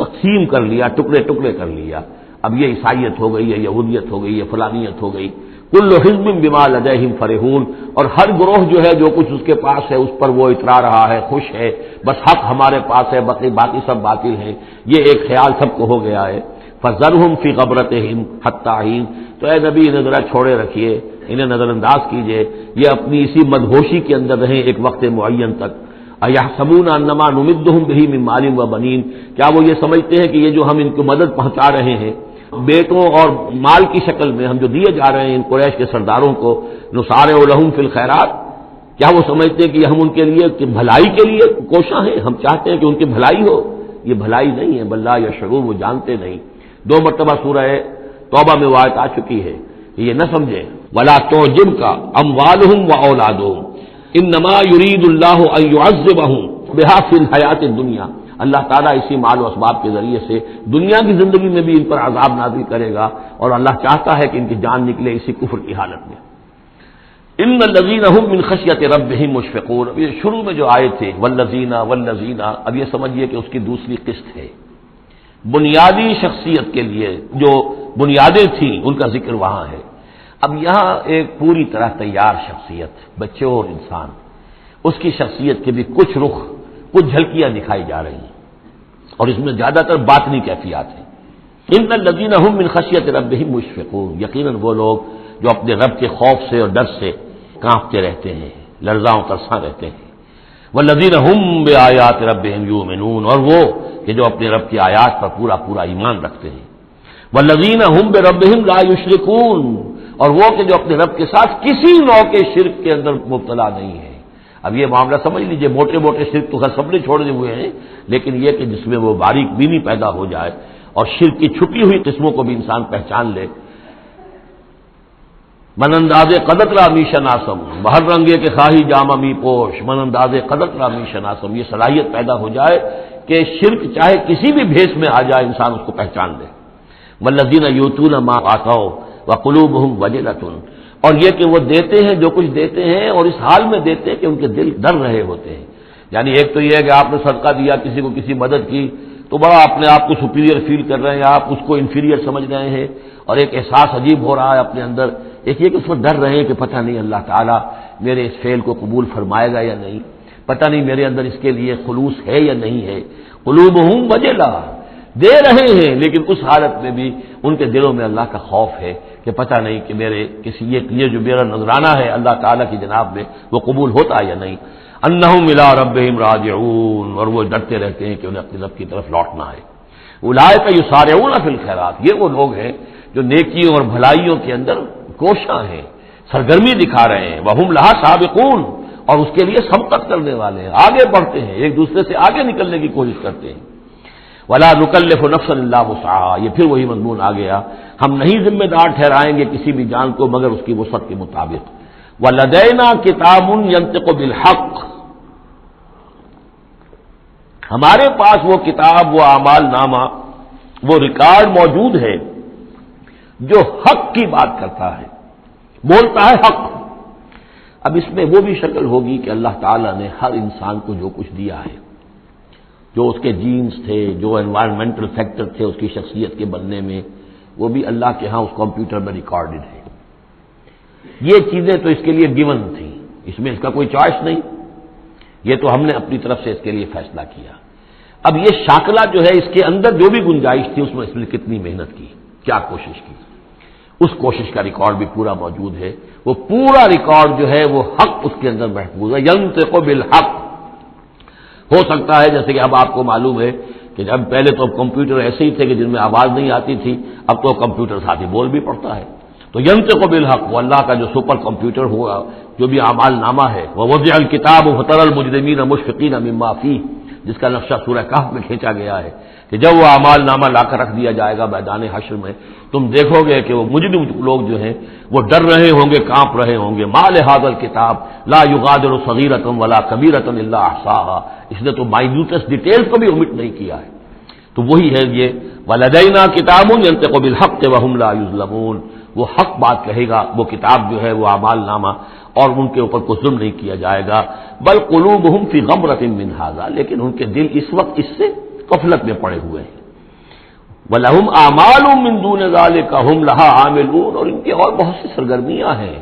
تقسیم کر لیا، ٹکڑے ٹکڑے کر لیا. اب یہ عیسائیت ہو گئی، یہ یہودیت ہو گئی، یہ فلانیت ہو گئی. کل حزب بما لدیہم فرحون. اور ہر گروہ جو ہے جو کچھ اس کے پاس ہے اس پر وہ اترا رہا ہے، خوش ہے، بس حق ہمارے پاس ہے، باقی سب باطل ہیں. یہ ایک خیال سب کو ہو گیا ہے. فذرہم فی غبرتہم حتی حین. تو اے نبی انہیں ذرا چھوڑے رکھیے، انہیں نظر انداز کیجیے، یہ اپنی اسی مدہوشی کے اندر رہیں ایک وقت معین تک. اَیَحْسَبُونَ أَنَّمَا نُمِدُّهُم بِهِ مِن مَّالٍ وَبَنِينَ. کیا وہ یہ سمجھتے ہیں کہ یہ جو ہم ان کو مدد پہنچا رہے ہیں بیٹوں اور مال کی شکل میں، ہم جو دیے جا رہے ہیں ان قریش کے سرداروں کو، نُسَارِعُ لَهُم فِی الْخَیرَات، کیا وہ سمجھتے ہیں کہ ہم ان کے لیے بھلائی کے لیے کوشاں ہیں، ہم چاہتے ہیں کہ ان کی بھلائی ہو؟ یہ بھلائی نہیں ہے، بل لا یشعرون، وہ جانتے نہیں. 2 مرتبہ سورہ توبہ میں وہ آیت آ چکی ہے کہ یہ نہ سمجھیں. وَلَا تُعْجِبْكَ أَمْوَالُهُمْ وَأَوْلَادُهُمْ انما یرید اللہ ان یعذبہم بہا فی الحیات الدنیا. اللہ تعالیٰ اسی مال و اسباب کے ذریعے سے دنیا کی زندگی میں بھی ان پر عذاب نازل کرے گا، اور اللہ چاہتا ہے کہ ان کی جان نکلے اسی کفر کی حالت میں. ان الذین هم من خشیۃ ربہم مشفقون. اب یہ شروع میں جو آئے تھے والذین، اب یہ سمجھیے کہ اس کی دوسری قسط ہے. بنیادی شخصیت کے لیے جو بنیادیں تھیں ان کا ذکر وہاں ہے. اب یہاں ایک پوری طرح تیار شخصیت، بچے اور انسان، اس کی شخصیت کے بھی کچھ رخ، کچھ جھلکیاں دکھائی جا رہی ہیں، اور اس میں زیادہ تر باطنی کیفیات ہیں. ان الذین هم من خشیۃ ربہم مشفقون. یقیناً وہ لوگ جو اپنے رب کے خوف سے اور ڈر سے کانپتے رہتے ہیں، لرزاں و ترساں رہتے ہیں. والذین هم بآیات ربہم یؤمنون. اور وہ کہ جو اپنے رب کی آیات پر پورا ایمان رکھتے ہیں. والذین هم بربہم لا یشرکون. اور وہ کہ جو اپنے رب کے ساتھ کسی نوع کے شرک کے اندر مبتلا نہیں ہے. اب یہ معاملہ سمجھ لیجئے، موٹے شرک تو خیر سب نے چھوڑے ہوئے ہیں، لیکن یہ کہ جس میں وہ باریک بینی پیدا ہو جائے اور شرک کی چھپی ہوئی قسموں کو بھی انسان پہچان لے. من انداز قدرت را می شناسم، بہر رنگے کے خواہی جامہ می پوش، من انداز قدرت را می شناسم. یہ صلاحیت پیدا ہو جائے کہ شرک چاہے کسی بھی بھیس میں آ جائے انسان اس کو پہچان لے. والذین یؤتون ما آتوا وقلوبہم وجلۃ. اور یہ کہ وہ دیتے ہیں جو کچھ دیتے ہیں اور اس حال میں دیتے ہیں کہ ان کے دل ڈر رہے ہوتے ہیں. یعنی ایک تو یہ ہے کہ آپ نے صدقہ دیا، کسی کو کسی مدد کی، تو بڑا اپنے آپ کو سپیریئر فیل کر رہے ہیں، آپ اس کو انفیریئر سمجھ رہے ہیں، اور ایک احساس عجیب ہو رہا ہے اپنے اندر. ایک یہ کہ اس میں ڈر رہے ہیں کہ پتہ نہیں اللہ تعالیٰ میرے اس فعل کو قبول فرمائے گا یا نہیں، پتہ نہیں میرے اندر اس کے لیے خلوص ہے یا نہیں ہے. قلوبہم وجلہ، دے رہے ہیں لیکن اس حالت میں بھی ان کے دلوں میں اللہ کا خوف ہے کہ پتہ نہیں کہ میرے کسی یہ جو میرا نذرانہ ہے اللہ تعالیٰ کی جناب میں وہ قبول ہوتا یا نہیں. انہم الی ربہم راجعون. اور وہ ڈرتے رہتے ہیں کہ انہیں اپنے رب کی طرف لوٹنا ہے. اولئک یسارعون فی الخیرات. یہ وہ لوگ ہیں جو نیکیوں اور بھلائیوں کے اندر کوشاں ہیں، سرگرمی دکھا رہے ہیں. وہم لہا سابقون. اور اس کے لیے سبقت کرنے والے ہیں، آگے بڑھتے ہیں، ایک دوسرے سے آگے نکلنے کی کوشش کرتے ہیں. ولا نکلف نفسا الا وسعها. یہ پھر وہی مضمون آ گیا، ہم نہیں ذمہ دار ٹھہرائیں گے کسی بھی جان کو مگر اس کی وسعت کے مطابق. ولدینا کتاب ینطق بالحق. ہمارے پاس وہ کتاب، وہ اعمال نامہ، وہ ریکارڈ موجود ہے جو حق کی بات کرتا ہے، بولتا ہے حق۔ اب اس میں وہ بھی شکل ہوگی کہ اللہ تعالیٰ نے ہر انسان کو جو کچھ دیا ہے، جو اس کے جینز تھے، جو انوائرمنٹل فیکٹر تھے اس کی شخصیت کے بننے میں، وہ بھی اللہ کے ہاں اس کمپیوٹر میں ریکارڈڈ ہے۔ یہ چیزیں تو اس کے لیے گیون تھیں، اس میں اس کا کوئی چوائس نہیں، یہ تو ہم نے اپنی طرف سے اس کے لیے فیصلہ کیا۔ اب یہ شاکلہ جو ہے، اس کے اندر جو بھی گنجائش تھی اس میں اس نے کتنی محنت کی، کیا کوشش کی، اس کوشش کا ریکارڈ بھی پورا موجود ہے۔ وہ پورا ریکارڈ جو ہے وہ حق اس کے اندر محفوظ ہے، ینطق بالحق۔ ہو سکتا ہے جیسے کہ اب آپ کو معلوم ہے کہ جب پہلے تو کمپیوٹر ایسے ہی تھے کہ جن میں آواز نہیں آتی تھی، اب تو کمپیوٹر ساتھ ہی بول بھی پڑتا ہے، تو ینطق بالحق وہ اللہ کا جو سپر کمپیوٹر ہوا، جو بھی اعمال نامہ ہے، وہ وضع الکتاب فتری المجرمین مشفقین مما فیہ، جس کا نقشہ سورہ کہف میں کھینچا گیا ہے کہ جب وہ اعمال نامہ لا کر رکھ دیا جائے گا میدان حشر میں، تم دیکھو گے کہ وہ مجرم لوگ جو ہیں وہ ڈر رہے ہوں گے، کانپ رہے ہوں گے، ما لہذا الکتاب لا یغادر صغیرۃ ولا کبیرۃ الا احصاها، اس نے تو مائنیوٹس ڈیٹیلز کو بھی omit نہیں کیا ہے۔ تو وہی ہے یہ ولدینا کتاب ینطق بالحق وہم لا یظلمون، وہ حق بات کہے گا، وہ کتاب جو ہے وہ اعمال نامہ، اور ان کے اوپر کوئی ظلم نہیں کیا جائے گا۔ بل قلوبہم فی غمرۃ من ھذا، لیکن ان کے دل اس وقت اس سے غفلت میں پڑے ہوئے ہیں۔ وَلَهُمْ أَعْمَالٌ مِّن دُونِ ذَلِكَ هُمْ لَهَا عَامِلُونَ، اور ان کی اور بہت سی سرگرمیاں ہیں،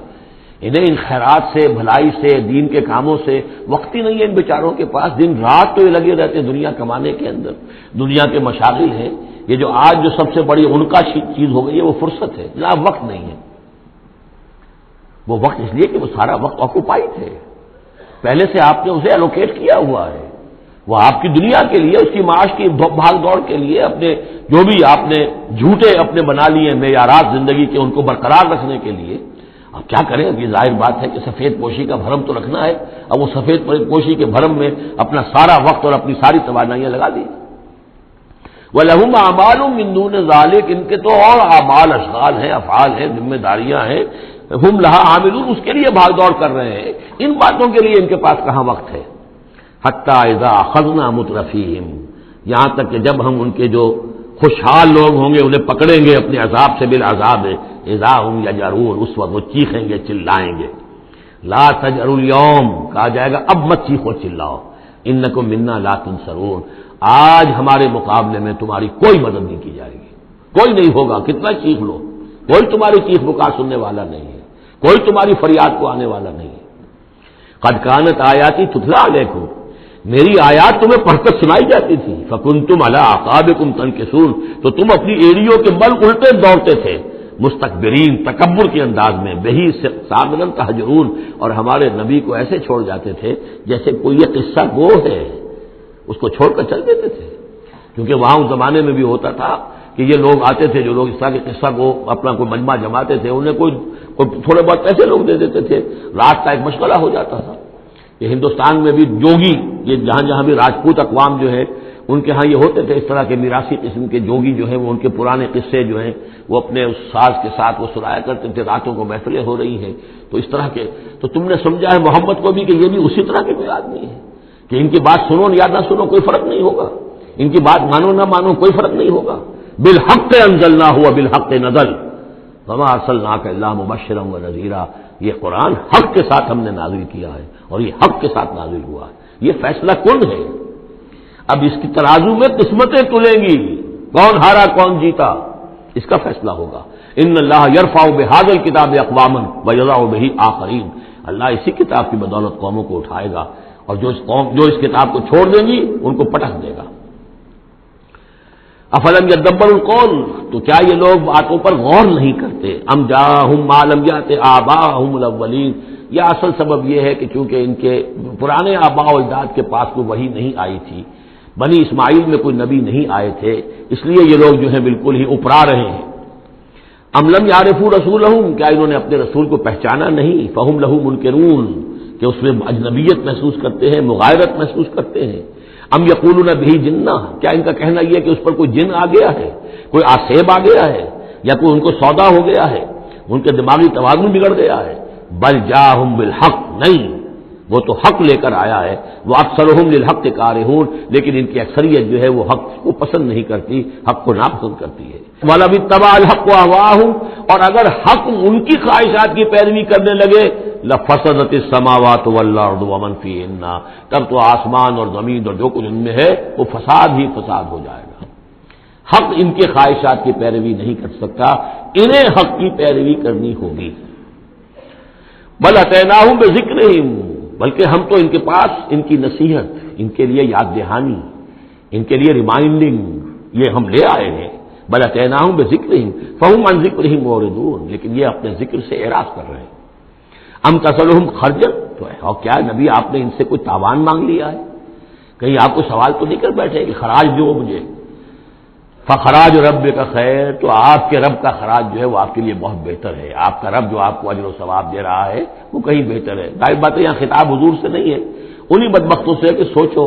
انہیں ان خیرات سے، بھلائی سے، دین کے کاموں سے وقت ہی نہیں ہے ان بیچاروں کے پاس، دن رات تو یہ لگے رہتے ہیں دنیا کمانے کے اندر، دنیا کے مشاغل ہیں۔ یہ جو آج جو سب سے بڑی ان کا چیز ہو گئی ہے وہ فرصت ہے، جناب وقت نہیں ہے۔ وہ وقت اس لیے کہ وہ سارا وقت آکوپائڈ ہے، پہلے سے آپ نے اسے الوکیٹ کیا ہوا ہے، وہ آپ کی دنیا کے لیے، اس کی معاش کی بھاگ دوڑ کے لیے، اپنے جو بھی آپ نے جھوٹے اپنے بنا لیے معیارات زندگی کے ان کو برقرار رکھنے کے لیے۔ اب کیا کریں، اب یہ ظاہر بات ہے کہ سفید پوشی کا بھرم تو رکھنا ہے، اب وہ سفید پوشی کے بھرم میں اپنا سارا وقت اور اپنی ساری توانائیاں لگا دی۔ وَلَهُمْ أَعْمَالٌ مِّن دُونِ ذَلِكَ، ان کے تو اور اعمال، اشغال ہیں، افعال ہیں، ذمہ داریاں ہیں، ہم لہا عاملون، اس کے لیے بھاگ دوڑ کر رہے ہیں، ان باتوں کے لیے ان کے پاس کہاں وقت ہے۔ حتی اذا اخذنا مترفیہم، یہاں تک کہ جب ہم ان کے جو خوشحال لوگ ہوں گے انہیں پکڑیں گے اپنے عذاب سے، بالعذاب اذا ہم یجرون، اس وقت وہ چیخیں گے، چلائیں گے۔ لا تجروا اليوم، کہا جائے گا اب مت چیخو چلاؤ، انکم منا لا تنصرون، آج ہمارے مقابلے میں تمہاری کوئی مدد نہیں کی جائے گی، کوئی نہیں ہوگا، کتنا چیخ لو، کوئی تمہاری چیخ پکار سننے والا نہیں ہے، کوئی تمہاری فریاد کو آنے والا نہیں ہے۔ قد کانت آیاتی تتلی علیکم، میری آیات تمہیں پڑھ کر سنائی جاتی تھی، فکنتم علی اعقابکم تنکصون، تو تم اپنی ایڑیوں کے بل الٹے دوڑتے تھے، مستکبرین، تکبر کے انداز میں، بہی سامنا تہجرون، اور ہمارے نبی کو ایسے چھوڑ جاتے تھے جیسے کوئی یہ قصہ گو ہے، اس کو چھوڑ کر چل دیتے تھے، کیونکہ وہاں اس زمانے میں بھی ہوتا تھا کہ یہ لوگ آتے تھے جو لوگ اس طرح کے قصہ کو اپنا کوئی مجمع جماتے تھے، انہیں کوئی تھوڑے بہت پیسے لوگ دے دیتے تھے، رات کا ایک مشغلہ ہو جاتا تھا۔ یہ ہندوستان میں بھی جوگی، یہ جہاں جہاں بھی راجپوت اقوام جو ہے ان کے ہاں یہ ہوتے تھے، اس طرح کے میراثی قسم کے جوگی جو ہیں وہ ان کے پرانے قصے جو ہیں وہ اپنے اس ساز کے ساتھ وہ سنایا کرتے تھے، راتوں کو محفلیں ہو رہی ہیں، تو اس طرح کے، تو تم نے سمجھا ہے محمد کو بھی کہ یہ بھی اسی طرح کے کوئی آدمی ہے کہ ان کی بات سنو یا نہ سنو کوئی فرق نہیں ہوگا، ان کی بات مانو نہ مانو کوئی فرق نہیں ہوگا۔ بالحق انزلناہ وبالحق نزل وما ارسلناک الا مبشرا ونذیرا، یہ قرآن حق کے ساتھ ہم نے نازل کیا ہے اور یہ حق کے ساتھ نازل ہوا ہے، یہ فیصلہ کن ہے۔ اب اس کی ترازو میں قسمتیں تلیں گی، کون ہارا کون جیتا اس کا فیصلہ ہوگا۔ ان اللہ یرفع بہذا الکتاب اقواما ویضع بہ آخرین، اللہ اسی کتاب کی بدولت قوموں کو اٹھائے گا، اور جو اس کتاب کو چھوڑ دیں گی ان کو پٹک دے گا۔ افلم یدبر القول، تو کیا یہ لوگ باتوں پر غور نہیں کرتے؟ ام جاءہم ما لم یأت آباءہم الاولین، یہ اصل سبب یہ ہے کہ چونکہ ان کے پرانے آباء و اجداد کے پاس کوئی وحی نہیں آئی تھی، بنی اسماعیل میں کوئی نبی نہیں آئے تھے، اس لیے یہ لوگ جو ہیں بالکل ہی اپرا رہے ہیں۔ ام لم یعرفوا رسولہم، کیا انہوں نے اپنے رسول کو پہچانا نہیں؟ فہم لہ منکرون، کہ اس میں اجنبیت محسوس کرتے ہیں، مغایرت محسوس کرتے ہیں۔ ام یقولون بہ جنہ، کیا ان کا کہنا یہ ہے کہ اس پر کوئی جن آ گیا ہے، کوئی آسیب آ گیا ہے، یا کوئی ان کو سودا ہو گیا ہے، ان کے دماغی توازن بگڑ گیا ہے۔ بل جاءہم بالحق، نہیں، وہ تو حق لے کر آیا ہے، وہ اکثرہم للحق کارہون، لیکن ان کی اکثریت جو ہے وہ حق کو پسند نہیں کرتی، حق کو ناپسند کرتی ہے۔ وَلَوِ اتَّبَعَ الْحَقُّ أَهْوَاءَهُمْ، اور اگر حق ان کی خواہشات کی پیروی کرنے لگے لَفَسَدَتِ السَّمَاوَاتُ وَالْأَرْضُ وَمَنْ فِيهِنَّ، تب تو آسمان اور زمین اور جو کچھ ان میں ہے وہ فساد ہی فساد ہو جائے گا۔ حق ان کے خواہشات کی پیروی نہیں کر سکتا، انہیں حق کی پیروی کرنی ہوگی۔ بل اتیناہم بذکرہم، بلکہ ہم تو ان کے پاس ان کی نصیحت، ان کے لیے یاد دہانی، ان کے لیے ریمائنڈنگ یہ ہم لے آئے ہیں۔ بل اتیناہم بذکرہم فہم عن ذکرہم معرضون، لیکن یہ اپنے ذکر سے اعراض کر رہے ہیں۔ ام تسألہم خرجا، تو اور کیا نبی آپ نے ان سے کوئی تاوان مانگ لیا ہے؟ کہیں آپ کو سوال تو نہیں کر بیٹھے کہ خراج دو مجھے؟ فخراج رب کا خیر، تو آپ کے رب کا خراج جو ہے وہ آپ کے لیے بہت بہتر ہے۔ آپ کا رب جو آپ کو اجر و ثواب دے رہا ہے وہ کہیں بہتر ہے۔ ظاہر بات ہے یہاں خطاب حضور سے نہیں ہے، انہی بدبختوں سے ہے کہ سوچو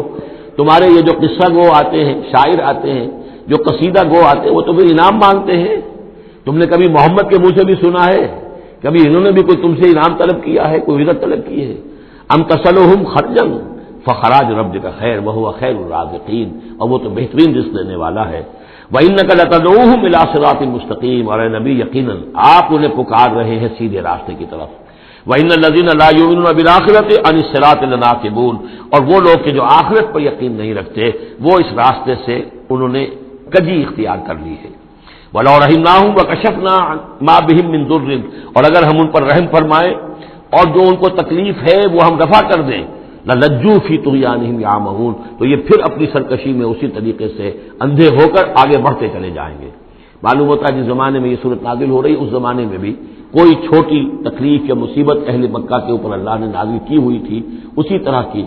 تمہارے یہ جو قصہ گو آتے ہیں، شاعر آتے ہیں، جو قصیدہ گو آتے ہیں، وہ تو پھر انعام مانگتے ہیں۔ تم نے کبھی محمد کے منہ سے بھی سنا ہے؟ کبھی انہوں نے بھی کوئی تم سے انعام طلب کیا ہے، کوئی عزت طلب کی ہے؟ ام تسألہم خرجا فخراج رب کا خیر وہو خیر الرازقین، اور وہ تو بہترین رزق دینے والا ہے۔ وَإِنَّكَ لَتَدْعُوهُمْ إِلَىٰ صِرَاطٍ مُّسْتَقِيمٍ، اور اے نبی یقیناً آپ انہیں پکار رہے ہیں سیدھے راستے کی طرف۔ وَإِنَّ الَّذِينَ لَا يُؤْمِنُونَ بِالْآخِرَةِ عَنِ الصِّرَاطِ لَنَاكِبُونَ، اور وہ لوگ کہ جو آخرت پر یقین نہیں رکھتے وہ اس راستے سے انہوں نے کجی اختیار کر لی ہے۔ وَلَوْ رَحِمْنَاهُمْ وَكَشَفْنَا مَا بِهِم مِّن ضُرٍّ، اور اگر ہم ان پر رحم فرمائیں اور جو ان کو تکلیف ہے وہ ہم رفع کر دیں، لَلَجُّوا فِي طُغْيَانِهِمْ يَعْمَهُونَ، تو یہ پھر اپنی سرکشی میں اسی طریقے سے اندھے ہو کر آگے بڑھتے چلے جائیں گے۔ معلوم ہوتا ہے جس زمانے میں یہ صورت نازل ہو رہی، اس زمانے میں بھی کوئی چھوٹی تکلیف یا مصیبت اہل مکہ کے اوپر اللہ نے نازل کی ہوئی تھی، اسی طرح کی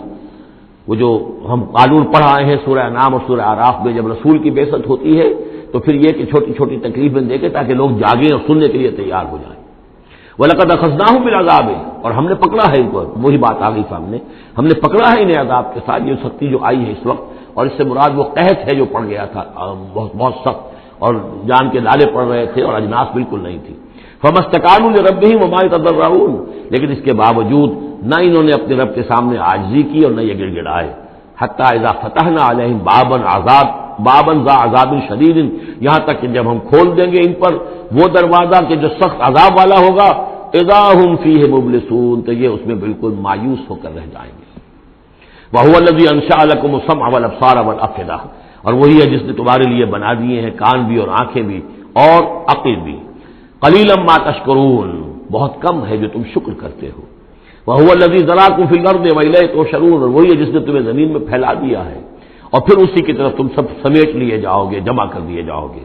وہ جو ہم قانون پڑھ آئے ہیں سورہ انعام اور سورہ اعراف میں، جب رسول کی بعثت ہوتی ہے تو پھر یہ کہ چھوٹی چھوٹی تکلیفیں دے کے تاکہ لوگ جاگیں اور سننے کے لیے تیار ہو جائیں۔ وَلَقَدْ أَخَذْنَاهُم بِالْعَذَابِ، اور ہم نے پکڑا ہے ان کو، وہی بات آ گئی سامنے، ہم نے پکڑا ہے انہیں عذاب کے ساتھ، یہ سختی جو آئی ہے اس وقت، اور اس سے مراد وہ قحط ہے جو پڑ گیا تھا بہت بہت سخت، اور جان کے لالے پڑ رہے تھے اور اجناس بالکل نہیں تھی۔ فَمَا اسْتَكَانُوا لِرَبِّهِمْ وَمَا يَتَضَرَّعُونَ، لیکن اس کے باوجود نہ انہوں نے اپنے رب کے سامنے عاجزی کی اور نہ یہ گڑ گڑائے۔ حَتَّىٰ إِذَا فَتَحْنَا عَلَيْهِمْ بابًا ذا عذاب شدید، یہاں تک کہ جب ہم کھول دیں گے ان پر وہ دروازہ کہ جو سخت عذاب والا ہوگا، اذا هم فیہ مبلسون، تو یہ اس میں بالکل مایوس ہو کر رہ جائیں گے۔ وَهُوَ الَّذِي أَنشَأَ لَكُمُ السَّمْعَ وَالْأَبْصَارَ وَالْأَفْئِدَةَ، اور وہی ہے جس نے تمہارے لیے بنا دیے ہیں کان بھی اور آنکھیں بھی اور عقل بھی۔ قَلِيلًا مَا تَشْكُرُونَ، بہت کم ہے جو تم شکر کرتے ہو۔ وَهُوَ الَّذِي ذَرَاكُمْ فِي الْأَرْضِ وَإِلَيْهِ تُحْشَرُونَ، اور وہی ہے جس نے تمہیں زمین میں پھیلا دیا ہے اور پھر اسی کی طرف تم سب سمیٹ لیے جاؤ گے، جمع کر دیے جاؤ گے۔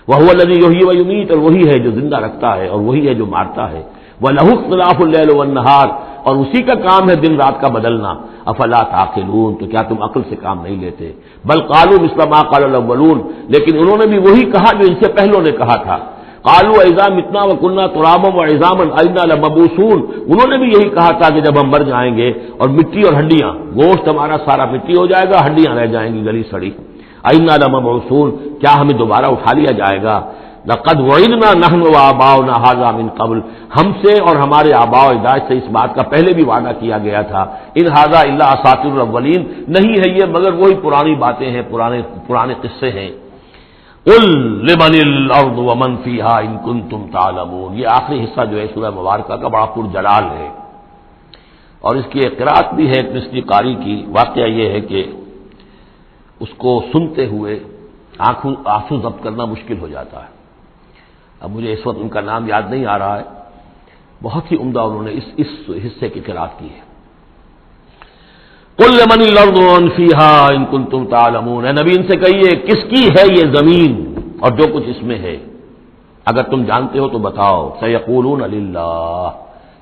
وَهُوَ الَّذِي يُحْيِي وَيُمِيتُ، اور وہی ہے جو زندہ رکھتا ہے اور وہی ہے جو مارتا ہے۔ وَلَهُ اخْتِلَافُ اللَّيْلِ وَالنَّهَارِ، اور اسی کا کام ہے دن رات کا بدلنا۔ افلا تعقلون، تو کیا تم عقل سے کام نہیں لیتے؟ بل قالوا مثل ما قال الاولون، لیکن انہوں نے بھی وہی کہا جو ان سے پہلوں نے کہا تھا۔ قالوا اذا متنا وكنا ترابا وعظاما انا لمبعوثون، انہوں نے بھی یہی کہا تھا کہ جب ہم مر جائیں گے اور مٹی اور ہڈیاں، گوشت ہمارا سارا مٹی ہو جائے گا، ہڈیاں رہ جائیں گی گلی سڑی، انا لمبعوثون، کیا ہمیں دوبارہ اٹھا لیا جائے گا؟ لقد وعدنا نحن وآباؤنا هذا من قبل، ہم سے اور ہمارے آباء و اجداد سے اس بات کا پہلے بھی وعدہ کیا گیا تھا۔ ان هذا الا اساطیر الاولین، نہیں ہے یہ مگر وہی پرانی باتیں ہیں، پرانے قصے ہیں۔ قل لمن الارض ومن فیہا ان کنتم تعلمون، یہ آخری حصہ جو ہے سورہ مبارکہ کا بڑا پرجلال ہے، اور اس کی ایک قرات بھی ہے ایک مصری قاری کی۔ واقعہ یہ ہے کہ اس کو سنتے ہوئے آنسو ضبط کرنا مشکل ہو جاتا ہے۔ اب مجھے اس وقت ان کا نام یاد نہیں آ رہا ہے، بہت ہی عمدہ انہوں نے اس حصے کی قرات کی ہے۔ قل لمن الارض ومن فیہا ان کنتم تعلمون، اے نبی ان سے کہیے کس کی ہے یہ زمین اور جو کچھ اس میں ہے، اگر تم جانتے ہو تو بتاؤ۔ سیقولون للہ،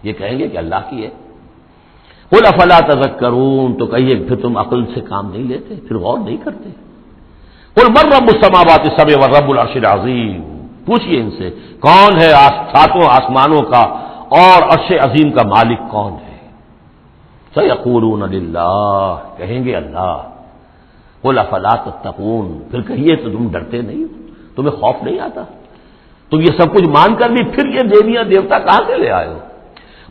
یہ کہیں گے کہ اللہ کی ہے۔ قل افلا تذکرون، تو کہیے پھر تم عقل سے کام نہیں لیتے، پھر غور نہیں کرتے۔ قل من رب السماوات السبع ورب العرش العظیم، پوچھئے ان سے کون ہے ساتوں آسمانوں کا اور عرش عظیم کا مالک کون ہے؟ سیقولون للہ، کہیں گے اللہ۔ قل افلا تتقون، پھر کہیے تو تم ڈرتے نہیں ہو، تمہیں خوف نہیں آتا؟ تم یہ سب کچھ مان کر بھی پھر یہ دیویاں دیوتا کہاں سے لے آئے ہو؟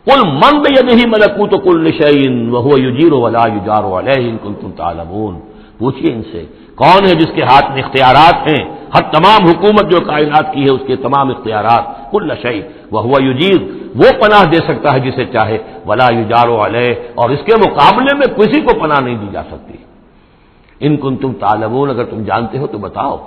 قل من بیدہ ملکوت کل شیء وہو یجیر ولا یجار علیہ ان کنتم تعلمون، پوچھیے ان سے کون ہے جس کے ہاتھ میں اختیارات ہیں، ہر تمام حکومت جو کائنات کی ہے اس کے تمام اختیارات، کل شیء وہو یجیر، وہ پناہ دے سکتا ہے جسے چاہے، ولا یجار علیہ، اور اس کے مقابلے میں کسی کو پناہ نہیں دی جا سکتی۔ ان کنتم تعلمون، اگر تم جانتے ہو تو بتاؤ۔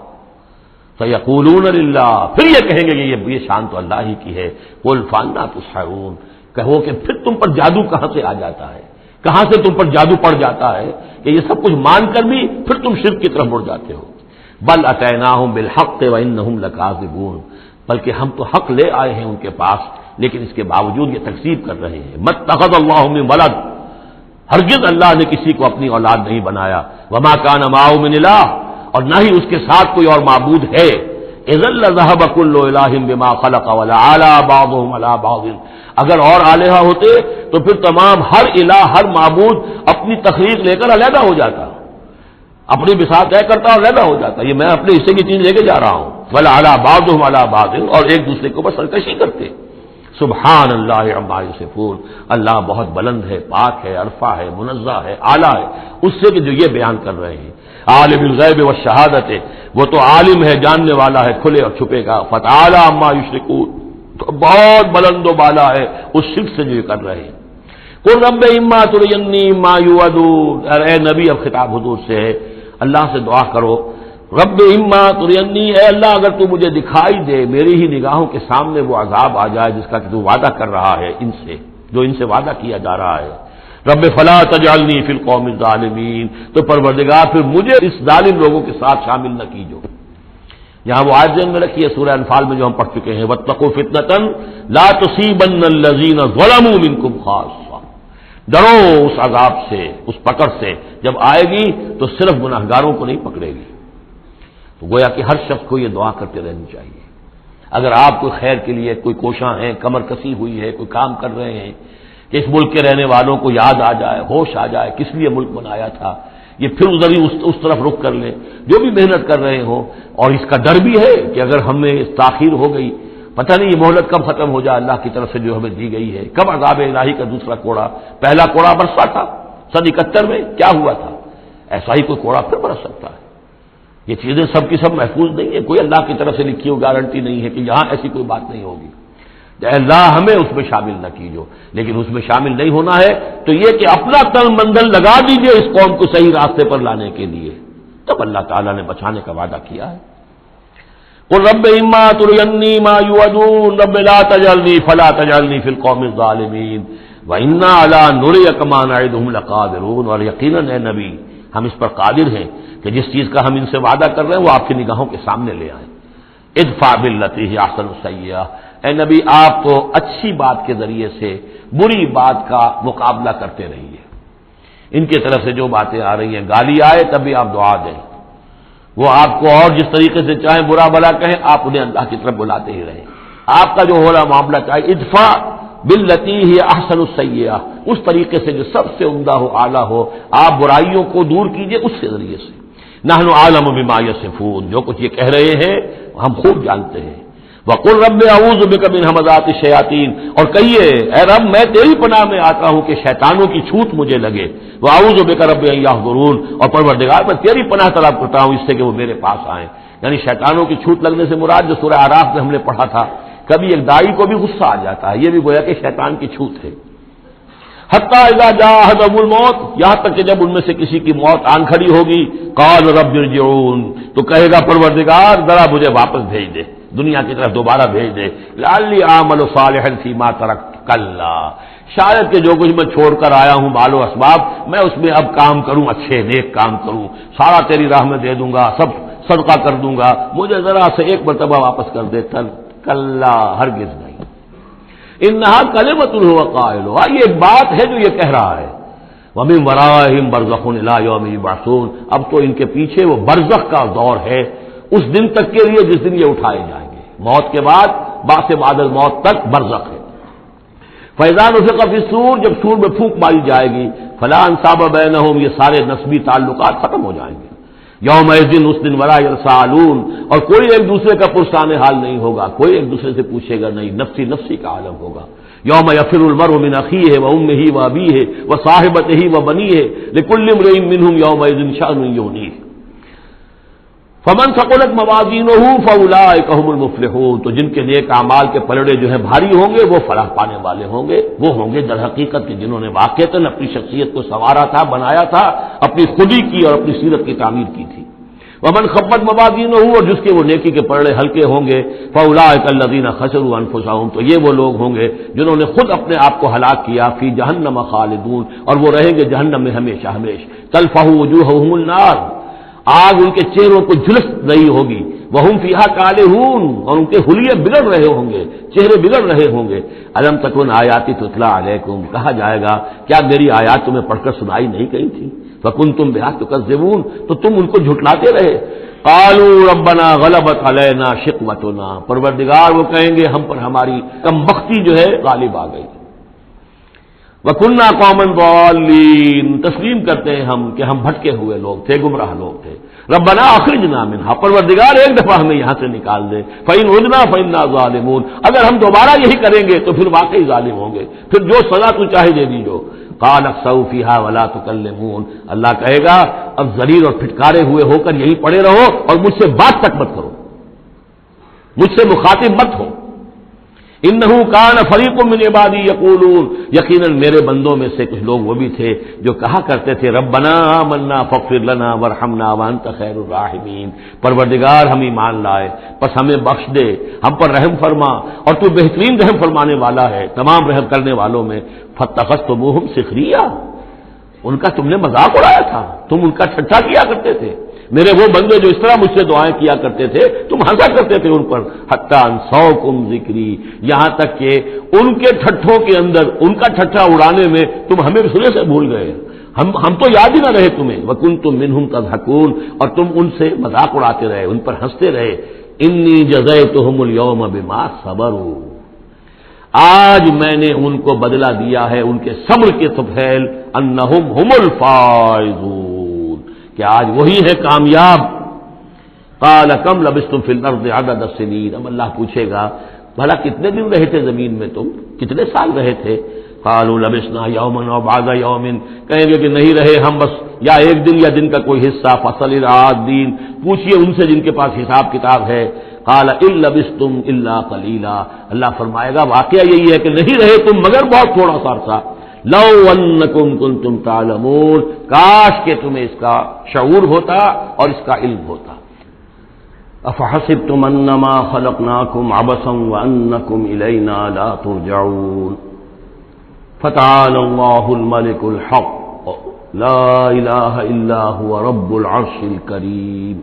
سیقولون للہ، پھر یہ کہیں گے کہ یہ شان تو اللہ ہی کی ہے۔ قل فانا تسحرون، کہو کہ پھر تم پر جادو کہاں سے آ جاتا ہے، کہاں سے تم پر جادو پڑ جاتا ہے کہ یہ سب کچھ مان کر بھی پھر تم شرک کی طرف مڑ جاتے ہو۔ بل اتیناہم بالحق وانہم لکاذبون، بلکہ ہم تو حق لے آئے ہیں ان کے پاس، لیکن اس کے باوجود یہ تکذیب کر رہے ہیں۔ متخذ اللہ من ولد، ہرگز اللہ نے کسی کو اپنی اولاد نہیں بنایا، وما کان معہ من الہ، اور نہ ہی اس کے ساتھ کوئی اور معبود ہے۔ اذا لذهب كل الہ بما خلق ولعلى بعضهم على بعض، اگر اور الہہ ہوتے تو پھر تمام ہر الہ، ہر معبود اپنی تخلیق لے کر علیحدہ ہو جاتا، اپنی بساط طے کرتا اور علیحدہ ہو جاتا، یہ میں اپنے حصے کی چیز لے کے جا رہا ہوں، ولعلى بعضهم على بعض، اور ایک دوسرے کو بس سرکشی کرتے۔ سبحان اللہ عما یصفون، اللہ بہت بلند ہے، پاک ہے، عرفہ ہے، منزہ ہے، اعلیٰ ہے اس سے کہ جو یہ بیان کر رہے ہیں۔ عالم الغیب والشہادت، وہ تو عالم ہے، جاننے والا ہے کھلے اور چھپے کا، فتعالی عما یشرکون، تو بہت بلند و بالا ہے اس شرک سے جو یہ کر رہے ہیں۔ قل رب اما ترینی ما یوعدون، اے نبی اب خطاب حضور سے ہے، اللہ سے دعا کرو، رب اما ترینی، اے اللہ اگر تو مجھے دکھائی دے، میری ہی نگاہوں کے سامنے وہ عذاب آ جائے جس کا کہ تو وعدہ کر رہا ہے ان سے، جو ان سے وعدہ کیا جا رہا ہے، رب فلا تجعلنی فی القوم الظالمین، تو پروردگار پھر مجھے اس ظالم لوگوں کے ساتھ شامل نہ کیجو۔ یہاں وہ آیت ذہن میں رکھی ہے سورہ انفال میں جو ہم پڑھ چکے ہیں، واتقوا فتنۃ لا تصیبن الذین ظلموا منکم خاصہ، ڈرو اس عذاب سے، اس پکڑ سے، جب آئے گی تو صرف گناہگاروں کو نہیں پکڑے گی۔ تو گویا کہ ہر شخص کو یہ دعا کرتے رہنی چاہیے، اگر آپ کوئی خیر کے لیے کوئی کوشاں ہیں، کمر کسی ہوئی ہے، کوئی کام کر رہے ہیں کہ اس ملک کے رہنے والوں کو یاد آ جائے، ہوش آ جائے کس لیے ملک بنایا تھا، یہ پھر ادھر ہی اس طرف رخ کر لیں، جو بھی محنت کر رہے ہوں، اور اس کا ڈر بھی ہے کہ اگر ہمیں تاخیر ہو گئی، پتہ نہیں یہ مہلت کب ختم ہو جائے اللہ کی طرف سے جو ہمیں دی گئی ہے، کب عذاب الہی کا دوسرا کوڑا، پہلا کوڑا برسا تھا سن 71 میں، کیا ہوا تھا، ایسا ہی کوئی کوڑا پھر برس سکتا ہے۔ یہ چیزیں سب کی سب محفوظ نہیں ہے، کوئی اللہ کی طرف سے لکھی ہوئی گارنٹی نہیں ہے کہ یہاں ایسی کوئی بات نہیں ہوگی، اللہ ہمیں اس میں شامل نہ کیجو، لیکن اس میں شامل نہیں ہونا ہے تو یہ کہ اپنا تن مندل لگا دیجئے اس قوم کو صحیح راستے پر لانے کے لیے، تب اللہ تعالیٰ نے بچانے کا وعدہ کیا ہے۔ قل رب اما ترینی ما یوعدون رب لا تجعلنی فلا تجعلنی فی القوم الظالمین وانا علی نریک ما نعدہم لقادرون، اور یقیناً اے نبی ہم اس پر قادر ہیں کہ جس چیز کا ہم ان سے وعدہ کر رہے ہیں وہ آپ کی نگاہوں کے سامنے لے آئیں۔ ادفع باللتی ہی احسن السیئہ، اے نبی آپ تو اچھی بات کے ذریعے سے بری بات کا مقابلہ کرتے رہیے، ان کی طرف سے جو باتیں آ رہی ہیں، گالی آئے تب بھی آپ دعا دیں، وہ آپ کو اور جس طریقے سے چاہیں برا بھلا کہیں، آپ انہیں اللہ کی طرف بلاتے ہی رہیں، آپ کا جو ہو رہا معاملہ چاہے ادفع باللتی ہی احسن السیئہ، اس طریقے سے جو سب سے عمدہ ہو، اعلیٰ ہو، آپ برائیوں کو دور کیجئے اس کے ذریعے سے۔ نحن اعلم بما یصفون، جو کچھ یہ کہہ رہے ہیں ہم خوب جانتے ہیں۔ وقل رب اعوذ بک من همزات الشیاطین، اور کہیے اے رب میں تیری پناہ میں آتا ہوں کہ شیطانوں کی چھوٹ مجھے لگے، واعوذ بک رب ان یحضرون، اور پروردگار میں تیری پناہ طلب کرتا ہوں اس سے کہ وہ میرے پاس آئیں۔ یعنی شیطانوں کی چھوٹ لگنے سے مراد جو سورہ اعراف میں ہم نے پڑھا تھا، کبھی ایک داعی کو بھی غصہ آ جاتا ہے، یہ بھی گویا کہ شیطان کی چھوٹ ہے۔ حتی اذا جاء احدهم الموت، یہاں تک کہ جب ان میں سے کسی کی موت آن کھڑی ہوگی، قال رب ارجعون، تو کہے گا پروردگار ذرا مجھے واپس بھیج دے، دنیا کی طرف دوبارہ بھیج دے، لعلی اعمل صالحا فیما ترکت، کلا، شاید کہ جو کچھ میں چھوڑ کر آیا ہوں مال و اسباب، میں اس میں اب کام کروں، اچھے نیک کام کروں، سارا تیری راہ میں دے دوں گا، سب صدقہ کر دوں گا، مجھے ذرا سے ایک مرتبہ واپس کر دے، کلا، ہرگز نہیں، انہا کلمۃ هو قائلها، یہ ایک بات ہے جو یہ کہہ رہا ہے، ومن ورائہم برزخ الی یوم یبعثون، اب تو ان کے پیچھے وہ برزخ کا دور ہے اس دن تک کے لیے جس دن یہ اٹھائے جائیں گے، موت کے بعد بعث بعد الموت تک برزخ ہے۔ فاذا نفخ فی الصور، جب سور میں پھونک ماری جائے گی، فلا انصاب بینہم، یہ سارے نسبی تعلقات ختم ہو جائیں گے، یومئذ اس دن ولا یسالون، اور کوئی ایک دوسرے کا پرسان حال نہیں ہوگا، کوئی ایک دوسرے سے پوچھے گا نہیں، نفسی نفسی کا عالم ہوگا۔ یوم یفر المرء من اخیہ وامہ وابیہ وصاحبتہ وبنیہ لکل امرئ منہم یومئذ شأن یغنیہ۔ فمن ثقلت موازینہ فاولئک هم المفلحون، تو جن کے نیک اعمال کے پلڑے جو ہیں بھاری ہوں گے وہ فلاح پانے والے ہوں گے، وہ ہوں گے در حقیقت کہ جنہوں نے واقعتاً اپنی شخصیت کو سنوارا تھا، بنایا تھا، اپنی خودی کی اور اپنی سیرت کی تعمیر کی تھی۔ ومن خفت موازینہ، اور جس کے وہ نیکی کے پلڑے ہلکے ہوں گے، فاولئک الذین خسروا انفسهم، تو یہ وہ لوگ ہوں گے جنہوں نے خود اپنے آپ کو ہلاک کیا، فی جہنم خالدون، اور وہ رہیں گے جہنم میں ہمیشہ ہمیشہ۔ تلفح وجوہهم النار، آگ ان کے چہروں کو جھلس رہی ہوگی، وہم فیہا کالہون، اور ان کے حلیے بگڑ رہے ہوں گے، چہرے بگڑ رہے ہوں گے۔ الم تکن آیاتی تتلی علیکم، کہا جائے گا کیا میری آیات تمہیں پڑھ کر سنائی نہیں گئی تھی؟ فکنتم بہا تکذبون، تو تم ان کو جھٹلاتے رہے۔ قالوا ربنا غلبت علینا شقوتنا، پروردگار وہ کہیں گے ہم پر ہماری کم بختی جو ہے غالب آ گئی۔ وَكُنَّا قَوْمًا ضَالِّينَ، تسلیم کرتے ہیں ہم کہ ہم بھٹکے ہوئے لوگ تھے، گمراہ لوگ تھے۔ ربنا اخرجنا منها، پروردگار ایک دفعہ ہمیں یہاں سے نکال دے۔ فَإِنْ عُدْنَا فَإِنَّا ظَالِمُونَ، اگر ہم دوبارہ یہی کریں گے تو پھر واقعی ظالم ہوں گے، پھر جو سزا تو چاہے دے دیجو۔ قَالَ اخْسَئُوا فِيهَا وَلَا تُكَلِّمُونَ، اللہ کہے گا اب ذلیل اور پھٹکارے ہوئے ہو کر یہیں پڑے رہو اور مجھ سے بات تک مت کرو، مجھ سے مخاطب مت ہو۔ انہو کان فریق من عبادی یقولون، یقیناً میرے بندوں میں سے کچھ لوگ وہ بھی تھے جو کہا کرتے تھے ربنا آمنا فاغفر لنا وارحمنا وانت خیر الراحمین، پروردگار ہم ایمان لائے پس ہمیں بخش دے، ہم پر رحم فرما، اور تو بہترین رحم فرمانے والا ہے تمام رحم کرنے والوں میں۔ فاتخذتموہم سخریا، ان کا تم نے مذاق اڑایا تھا، تم ان کا ٹھٹھا کیا کرتے تھے، میرے وہ بندے جو اس طرح مجھ سے دعائیں کیا کرتے تھے تم ہنسا کرتے تھے ان پر۔ حتی انسوکم ذکری، یہاں تک کہ ان کے ٹھٹھوں کے اندر، ان کا ٹھٹھا اڑانے میں تم ہمیں سرے سے بھول گئے، ہم تو یاد ہی نہ رہے تمہیں۔ وکنتم منہم تضحکون، اور تم ان سے مذاق اڑاتے رہے، ان پر ہنستے رہے۔ انی جزیتہم اليوم بما صبروا، آج میں نے ان کو بدلہ دیا ہے ان کے صبر کے طفیل، انہم هم الفائزون، کہ آج وہی ہے کامیاب۔ قال کم لبثتم فی الارض عدد السنین، اب اللہ پوچھے گا بھلا کتنے دن رہے تھے زمین میں، تم کتنے سال رہے تھے؟ قالوا لبثنا یوما او بعض یوم، کہیں گے کہ نہیں رہے ہم بس یا ایک دن یا دن کا کوئی حصہ۔ فصل العادین، پوچھئے ان سے جن کے پاس حساب کتاب ہے۔ قال ان لبثتم الا قلیلا، اللہ فرمائے گا واقعہ یہی ہے کہ نہیں رہے تم مگر بہت تھوڑا سا عرصہ۔ لو انکم کنتم تعلمون، کاش کہ تمہیں اس کا شعور ہوتا اور اس کا علم ہوتا۔ افحسبتم انما خلقناکم عبثا وانکم الینا لا ترجعون، فتعالى الله الملك الحق لا الہ الا هو رب العرش الكریم،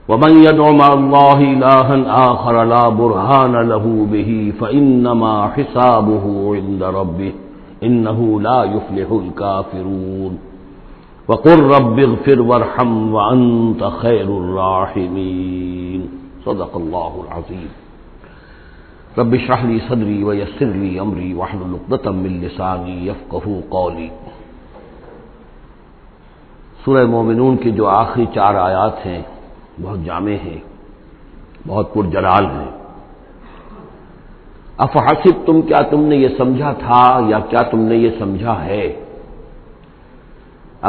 ومن يدع مع الله إلها آخر لا برهان له به فإنما حسابه عند ربه إنه لا يفلح الكافرون، وقل رب اغفر وارحم وأنت خير الراحمين، صدق الله العظيم۔ رب اشرح لي صدري ويسر لي أمري واحلل عقدة من لساني يفقهوا قولي۔ سورہ مومنون کی جو آخری 4 آیات ہیں بہت جامع ہیں، بہت پرجلال ہیں۔ افحسبتم، کیا تم نے یہ سمجھا تھا یا کیا تم نے یہ سمجھا ہے؟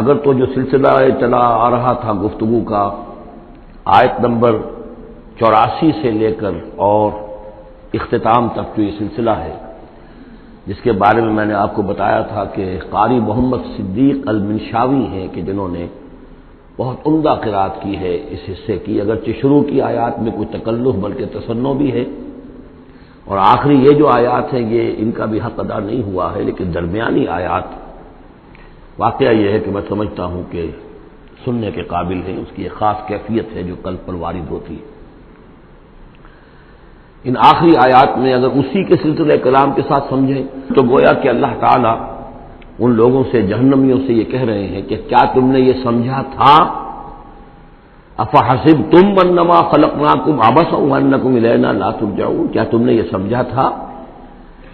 اگر تو جو سلسلہ چلا آ رہا تھا گفتگو کا، آیت نمبر 84 سے لے کر اور اختتام تک جو یہ سلسلہ ہے، جس کے بارے میں نے آپ کو بتایا تھا کہ قاری محمد صدیق المنشاوی ہیں کہ جنہوں نے بہت عمدہ قرات کی ہے اس حصے کی، اگرچہ شروع کی آیات میں کوئی تکلف بلکہ تصنع بھی ہے، اور آخری یہ جو آیات ہیں یہ ان کا بھی حق ادا نہیں ہوا ہے، لیکن درمیانی آیات واقعہ یہ ہے کہ میں سمجھتا ہوں کہ سننے کے قابل ہیں، اس کی ایک خاص کیفیت ہے جو قلب پر وارد ہوتی ہے۔ ان آخری آیات میں اگر اسی کے سلسلہ کلام کے ساتھ سمجھیں تو گویا کہ اللہ تعالیٰ ان لوگوں سے، جہنمیوں سے یہ کہہ رہے ہیں کہ کیا تم نے یہ سمجھا تھا؟ افحسبتم انما خلقناکم عبثا وانکم الینا لا ترجعون، کیا تم نے یہ سمجھا تھا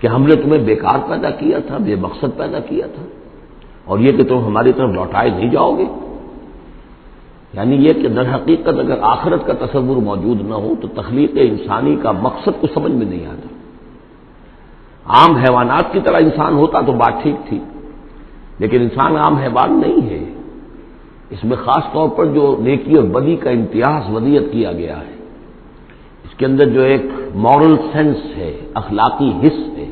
کہ ہم نے تمہیں بیکار پیدا کیا تھا، بے مقصد پیدا کیا تھا، اور یہ کہ تم ہماری طرف لوٹائے نہیں جاؤ گے؟ یعنی یہ کہ در حقیقت اگر آخرت کا تصور موجود نہ ہو تو تخلیق انسانی کا مقصد کو سمجھ میں نہیں آتا۔ عام حیوانات کی طرح انسان ہوتا تو بات ٹھیک تھی، لیکن انسان عام حیوان نہیں ہے۔ اس میں خاص طور پر جو نیکی اور بدی کا امتیاز ودیت کیا گیا ہے، اس کے اندر جو ایک مورل سینس ہے، اخلاقی حس ہے،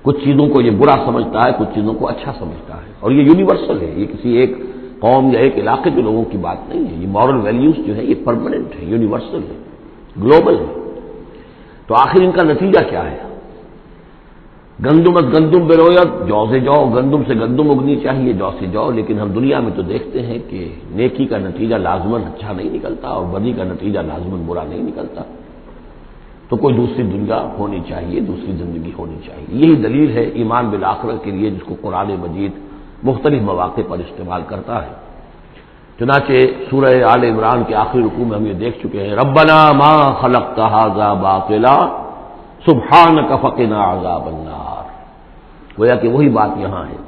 کچھ چیزوں کو یہ برا سمجھتا ہے، کچھ چیزوں کو اچھا سمجھتا ہے، اور یہ یونیورسل ہے، یہ کسی ایک قوم یا ایک علاقے کے لوگوں کی بات نہیں ہے۔ یہ مورل ویلیوز جو ہے یہ پرماننٹ ہے، یونیورسل ہے، گلوبل ہے۔ تو آخر ان کا نتیجہ کیا ہے؟ گندمت گندم برویت، جو سے جو، گندم سے گندم اگنی چاہیے، جو سے جو، لیکن ہم دنیا میں تو دیکھتے ہیں کہ نیکی کا نتیجہ لازماً اچھا نہیں نکلتا اور بدی کا نتیجہ لازماً برا نہیں نکلتا۔ تو کوئی دوسری دنیا ہونی چاہیے، دوسری زندگی ہونی چاہیے۔ یہی دلیل ہے ایمان بالآخرت کے لیے، جس کو قرآن مجید مختلف مواقع پر استعمال کرتا ہے۔ چنانچہ سورہ آل عمران کے آخری رکوع میں ہم یہ دیکھ چکے ہیں، ربنا ما خلقت ھذا باطلا سبحانک فقنا عذاب النار، گویا کہ وہی بات یہاں ہے۔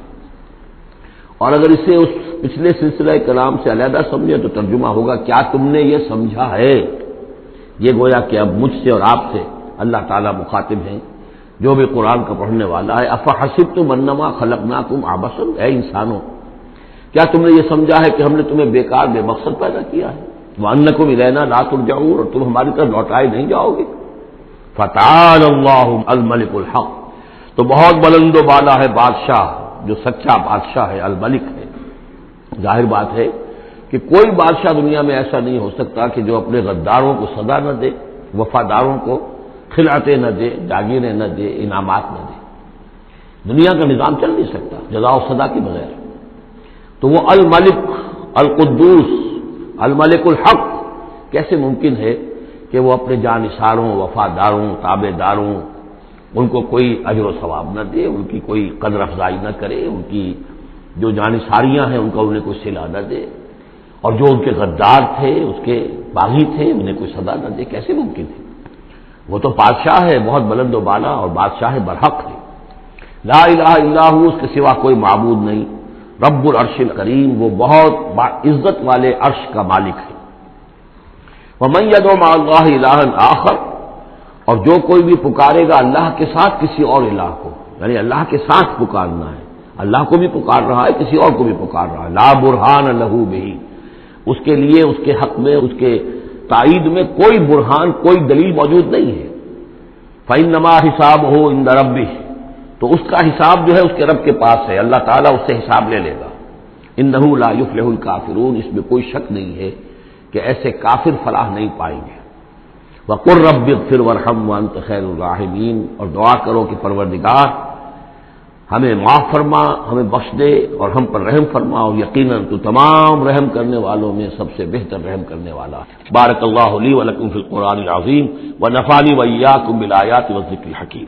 اور اگر اسے اس پچھلے سلسلہ کلام سے علیحدہ سمجھے تو ترجمہ ہوگا، کیا تم نے یہ سمجھا ہے؟ یہ گویا کہ اب مجھ سے اور آپ سے اللہ تعالیٰ مخاطب ہیں، جو بھی قرآن کا پڑھنے والا ہے۔ افحسبتم انما خلقناکم عبثا، اے انسانوں، کیا تم نے یہ سمجھا ہے کہ ہم نے تمہیں بیکار بے مقصد پیدا کیا ہے؟ وانکم الینا لا ترجعون، اور تم ہماری طرف لوٹائے نہیں جاؤ گے۔ فتعالی اللہ الملک الحق، تو بہت بلند و بالا ہے بادشاہ، جو سچا بادشاہ ہے، الملک ہے۔ ظاہر بات ہے کہ کوئی بادشاہ دنیا میں ایسا نہیں ہو سکتا کہ جو اپنے غداروں کو سزا نہ دے، وفاداروں کو خلعتیں نہ دے، جاگیریں نہ دے، انعامات نہ دے۔ دنیا کا نظام چل نہیں سکتا جزا و سزا کے بغیر۔ تو وہ الملک القدوس الملک الحق کیسے ممکن ہے کہ وہ اپنے جانثاروں، وفاداروں، تابع داروں، ان کو کوئی اجر و ثواب نہ دے، ان کی کوئی قدر افزائی نہ کرے، ان کی جو جانثاریاں ہیں ان کا انہیں کوئی صلہ نہ دے، اور جو ان کے غدار تھے، اس کے باغی تھے، انہیں کوئی سزا نہ دے؟ کیسے ممکن ہے؟ وہ تو بادشاہ ہے، بہت بلند و بالا، اور بادشاہ برحق ہے۔ لا الہ الا ہو، اس کے سوا کوئی معبود نہیں۔ رب العرش الکریم، وہ بہت عزت والے عرش کا مالک ہے۔ ومن يدع مع اللہ الہا آخر، اور جو کوئی بھی پکارے گا اللہ کے ساتھ کسی اور الہ کو، یعنی اللہ کے ساتھ پکارنا ہے، اللہ کو بھی پکار رہا ہے، کسی اور کو بھی پکار رہا ہے، لا برہان لہ بہ، اس کے لیے، اس کے حق میں، اس کے تائید میں کوئی برہان، کوئی دلیل موجود نہیں ہے۔ فإنما حسابہ عند ربہ، تو اس کا حساب جو ہے اس کے رب کے پاس ہے، اللہ تعالیٰ اس سے حساب لے لے گا۔ انہ لا یفلح الکافرون، اس میں کوئی شک نہیں ہے کہ ایسے کافر فلاح نہیں پائیں گے۔ وقل رب اغفر وارحم وانت خیر الراحمین، اور دعا کرو کہ پروردگار ہمیں معاف فرما، ہمیں بخش دے اور ہم پر رحم فرما، اور یقیناً تو تمام رحم کرنے والوں میں سب سے بہتر رحم کرنے والا ہے۔ بارک اللہ لی ولکم فی القرآن العظیم ونفعنی وإیاکم بالآیات والذکر الحکیم۔